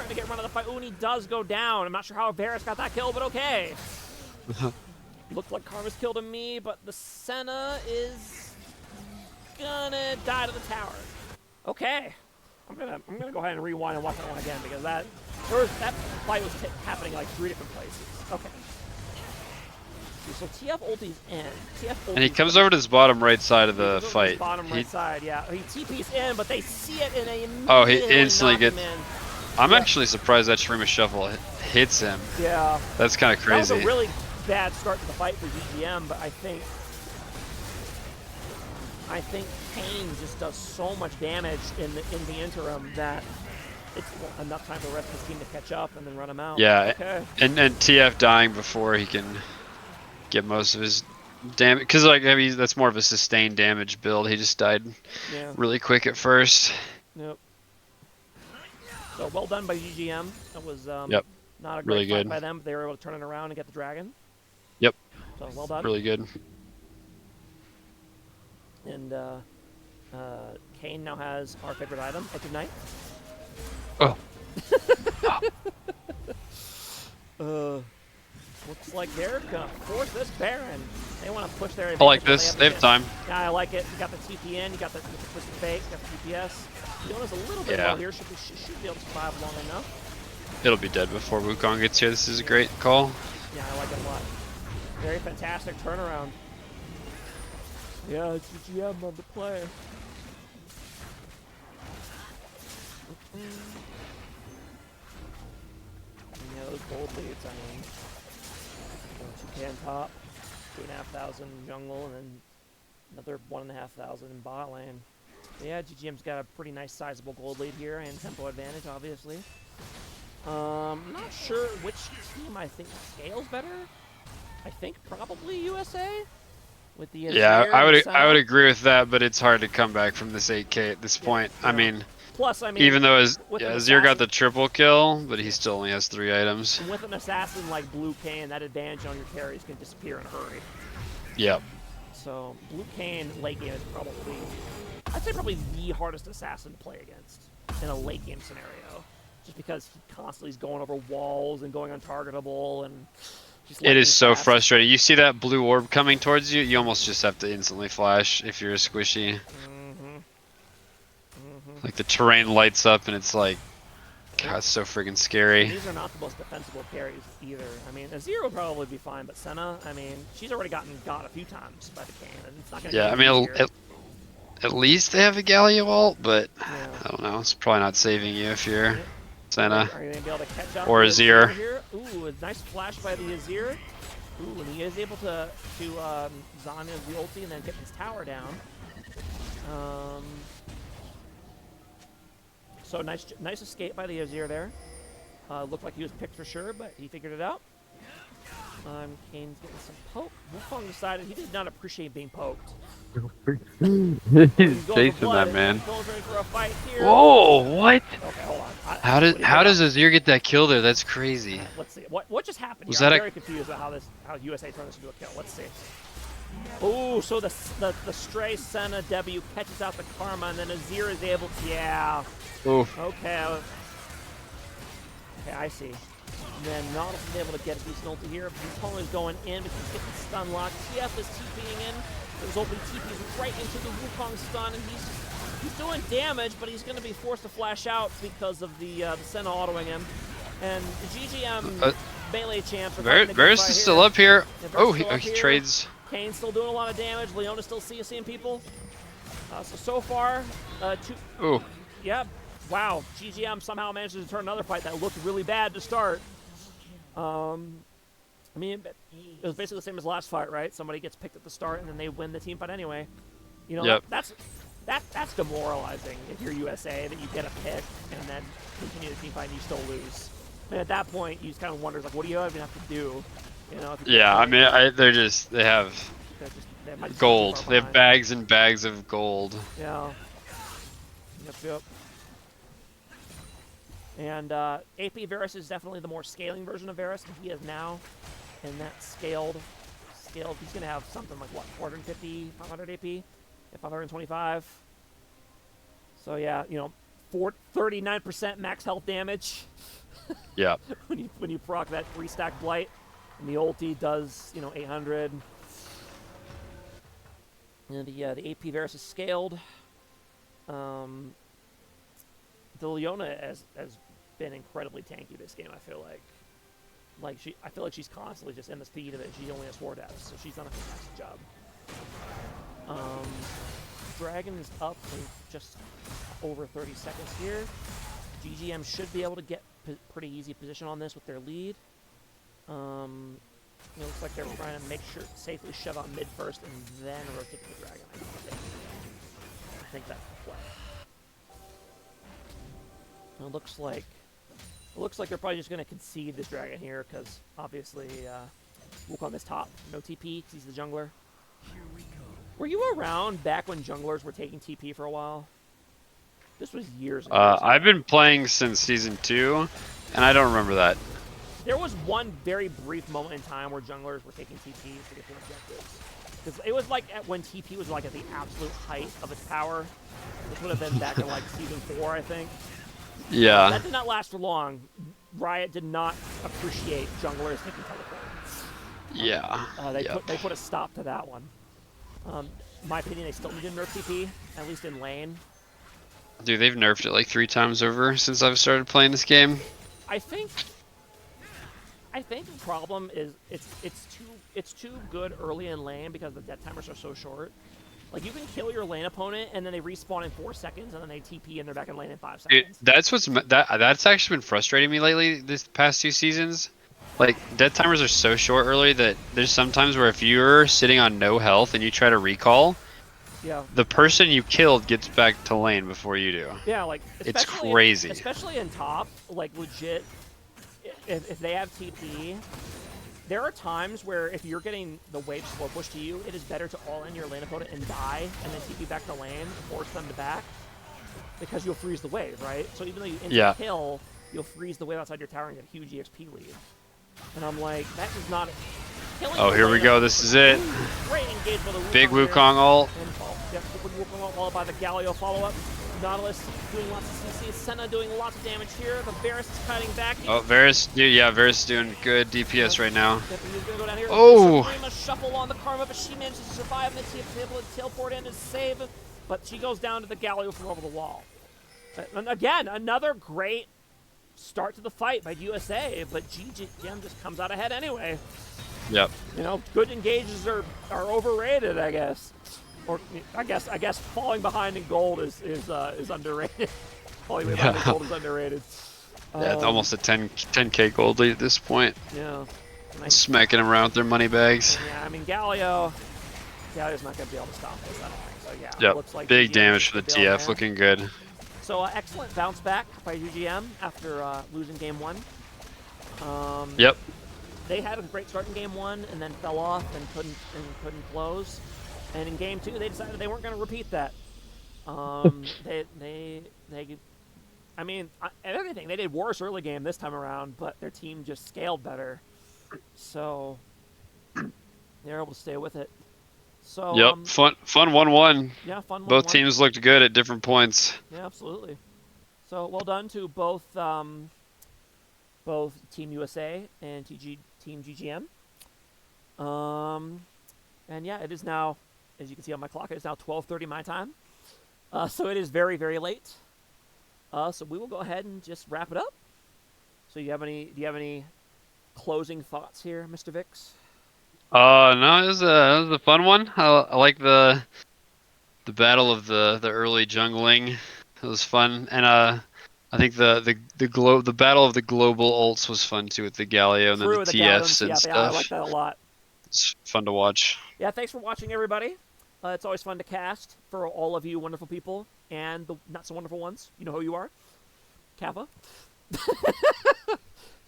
to get run out of the fight. Ooh, and he does go down. I'm not sure how Varus got that kill, but okay. Looked like Karma's killed him me, but the Senna is gonna die to the tower. Okay. I'm gonna go ahead and rewind and watch that one again because that fight was happening like 3 different places. Okay. So TF ulti's in. And he comes over to this bottom right side of the fight. Bottom right side, yeah. He TP's in, but they see it and they he instantly gets. I'm actually surprised that Shurima shuffle hits him. Yeah. That's kind of crazy. That was a really bad start to the fight for GGM, but I think Kane just does so much damage in the interim that it's enough time for the rest of his team to catch up and then run him out. Yeah, okay. and TF dying before he can get most of his damage, because like I mean that's more of a sustained damage build. He just died really quick at first. Yep. So well done by GGM. That was not a great really fight good by them, but they were able to turn it around and get the dragon. Yep. So well done. Really good. And Kane now has our favorite item, Ignite. Oh. Looks like they're gonna force this Baron. They want to push their advantage. I like this. They have time. Yeah, I like it. You got the TP in, you got the twisted fake, you got the TPS. Fiona's a little bit low here. Should be able to survive long enough. It'll be dead before Wukong gets here. This is a great call. Yeah, I like it a lot. Very fantastic turnaround. Yeah, it's GGM on the play. Yeah, those gold leads, I mean, 2K top, 2,500 jungle, and then another 1,500 in bot lane. But yeah, GGM's got a pretty nice sizable gold lead here, and tempo advantage, obviously. I'm not sure which team I think scales better. I think probably USA. With the I would agree with that, but it's hard to come back from this 8K at this point. Yeah. I mean, even though Azir got the triple kill, but he still only has 3 items. And with an assassin like Blue Kane, that advantage on your carries can disappear in a hurry. Yep. So Blue Kane late game is probably, I'd say probably the hardest assassin to play against in a late game scenario. just because he constantly is going over walls and going untargetable and just It is so fast. frustrating. You see that blue orb coming towards you, you almost just have to instantly flash if you're a squishy. Like the terrain lights up and it's like, God, it's so freaking scary. These are not the most defensible carries either. I mean, Azir would probably be fine, but Senna, I mean, she's already gotten got a few times by the Kayn, and it's not going to Yeah, I mean, at least they have a Galio ult, but yeah. I don't know. It's probably not saving you if you're Senna. Are you going to be able to catch up or Azir. here? Ooh, a nice flash by the Azir. Ooh, and he is able to Zanya's the ulti and then get his tower down. So nice escape by the Azir there. Looked like he was picked for sure, but he figured it out. Kane's getting some poke. Wukong decided he did not appreciate being poked. He's chasing that man. For a fight here. Whoa! What? Okay, hold on. How does Azir get that kill there? That's crazy. Let's see. What just happened? Was here? that I'm very confused about how USA turned this into a kill. Let's see. Oh, so the stray Senna W catches out the Karma, and then Azir is able to, yeah. Oof. Okay, I see. And then Nautilus is able to get a decent ulti here. Wukong is going in, but he's getting stun locked. TF is TPing in. His ulti TPs right into the Wukong stun, and he's doing damage, but he's going to be forced to flash out because of the Senna autoing him. And the GGM melee champs are Varus is still up here. Yeah, Oh, he trades. Kane's still doing a lot of damage. Leona's still seeing people. So far, Ooh. Yeah, wow. GGM somehow manages to turn another fight that looked really bad to start. I mean, it was basically the same as the last fight, right? Somebody gets picked at the start, and then they win the team fight anyway. You know, yep. that's demoralizing if you're USA, that you get a pick and then continue the team fight and you still lose. I mean, at that point, you just kind of wonder, like, what do you even have to do? You know? Yeah, I mean, they have gold. They have bags and bags of gold. Yeah. Yep. And AP Varus is definitely the more scaling version of Varus. He is now in that scaled. He's going to have something like, what, 450, 500 AP? 525. So, yeah, you know, 39% max health damage. Yeah. when you proc that 3-stack Blight. And the ulti does, you know, 800. And the AP Varus is scaled. The Leona has been incredibly tanky this game, I feel like. I feel like she's constantly just in the speed of it. She only has 4 deaths, so she's done a fantastic job. Dragon is up in just over 30 seconds here. GGM should be able to get pretty easy position on this with their lead. It looks like they're trying to make sure safely shove out mid first and then rotate to the Dragon. I think that's the play. It looks like they're probably just going to concede this Dragon here because obviously Wukong is top, no TP because he's the jungler. Were you around back when junglers were taking TP for a while? This was years ago. I've been playing since Season 2, and I don't remember that. There was one very brief moment in time where junglers were taking TP to get their objectives. Because it was like when TP was like at the absolute height of its power. This would have been back in like Season 4, I think. Yeah. That did not last for long. Riot did not appreciate junglers taking teleports. Yeah. They put a stop to that one. My opinion, they still need to nerf TP, at least in lane. Dude, they've nerfed it like 3 times over since I've started playing this game. I think the problem is it's too good early in lane because the death timers are so short. Like, you can kill your lane opponent and then they respawn in 4 seconds and then they TP and they're back in lane in 5 seconds. Dude, that's actually been frustrating me lately this past 2 seasons. Like, death timers are so short early that there's sometimes where if you're sitting on no health and you try to recall, the person you killed gets back to lane before you do. Yeah, like, it's crazy. Especially in top, like, legit, if they have TP, there are times where if you're getting the wave slow push to you, it is better to all in your lane opponent and die and then TP back to lane, force them to back, because you'll freeze the wave, right? So even though you instant kill, you'll freeze the wave outside your tower and get a huge EXP lead. And I'm like, that is not... Oh, here we go. This is it. Great engagement with Big Wukong ult. Big Wukong ult followed by the Galio follow-up. Nautilus doing lots of CC. Senna doing lots of damage here. The Varus is cutting back. Oh, Varus, dude, yeah, Varus is doing good DPS right now. Yep, he's gonna go down here. Oh! Suprema shuffle on the Karma, but she manages to survive and is able to teleport in and save. But she goes down to the Galio from over the wall. And again, another great start to the fight by USA, but GGM just comes out ahead anyway. Yep. You know, good engages are overrated, I guess. Or I guess falling behind in gold is underrated. Falling behind in gold is underrated. Yeah, it's almost a 10k gold lead at this point. Yeah. Smacking them around with their money bags. Yeah, I mean Galio's not gonna be able to stop this, I don't think. So yeah, Yep. looks like Big GGM damage for the TF, looking good. So excellent bounce back by GGM after losing game 1. Yep. They had a great start in game 1 and then fell off and couldn't close. And in game 2, they decided they weren't going to repeat that. I mean, if anything, they did worse early game this time around, but their team just scaled better. So they're able to stay with it. So yep, fun 1-1. Yeah, fun 1-1. Both teams looked good at different points. Yeah, absolutely. So well done to both Team USA and Team GGM. And yeah, it is now, as you can see on my clock, it is now 12:30 my time. So it is very, very late. So we will go ahead and just wrap it up. So do you have any closing thoughts here, Mr. Vix? No, it was a fun one. I like the battle of the early jungling. It was fun, and I think the battle of the global ults was fun too, with the Galio and then the TFs and stuff. Yeah, I like that a lot. It's fun to watch. Yeah, thanks for watching, everybody. It's always fun to cast for all of you wonderful people and the not so wonderful ones. You know who you are. Kappa.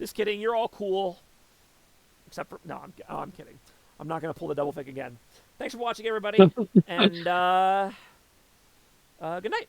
Just kidding. You're all cool. Except for... No, I'm kidding. I'm not going to pull the double fake again. Thanks for watching, everybody. And good night.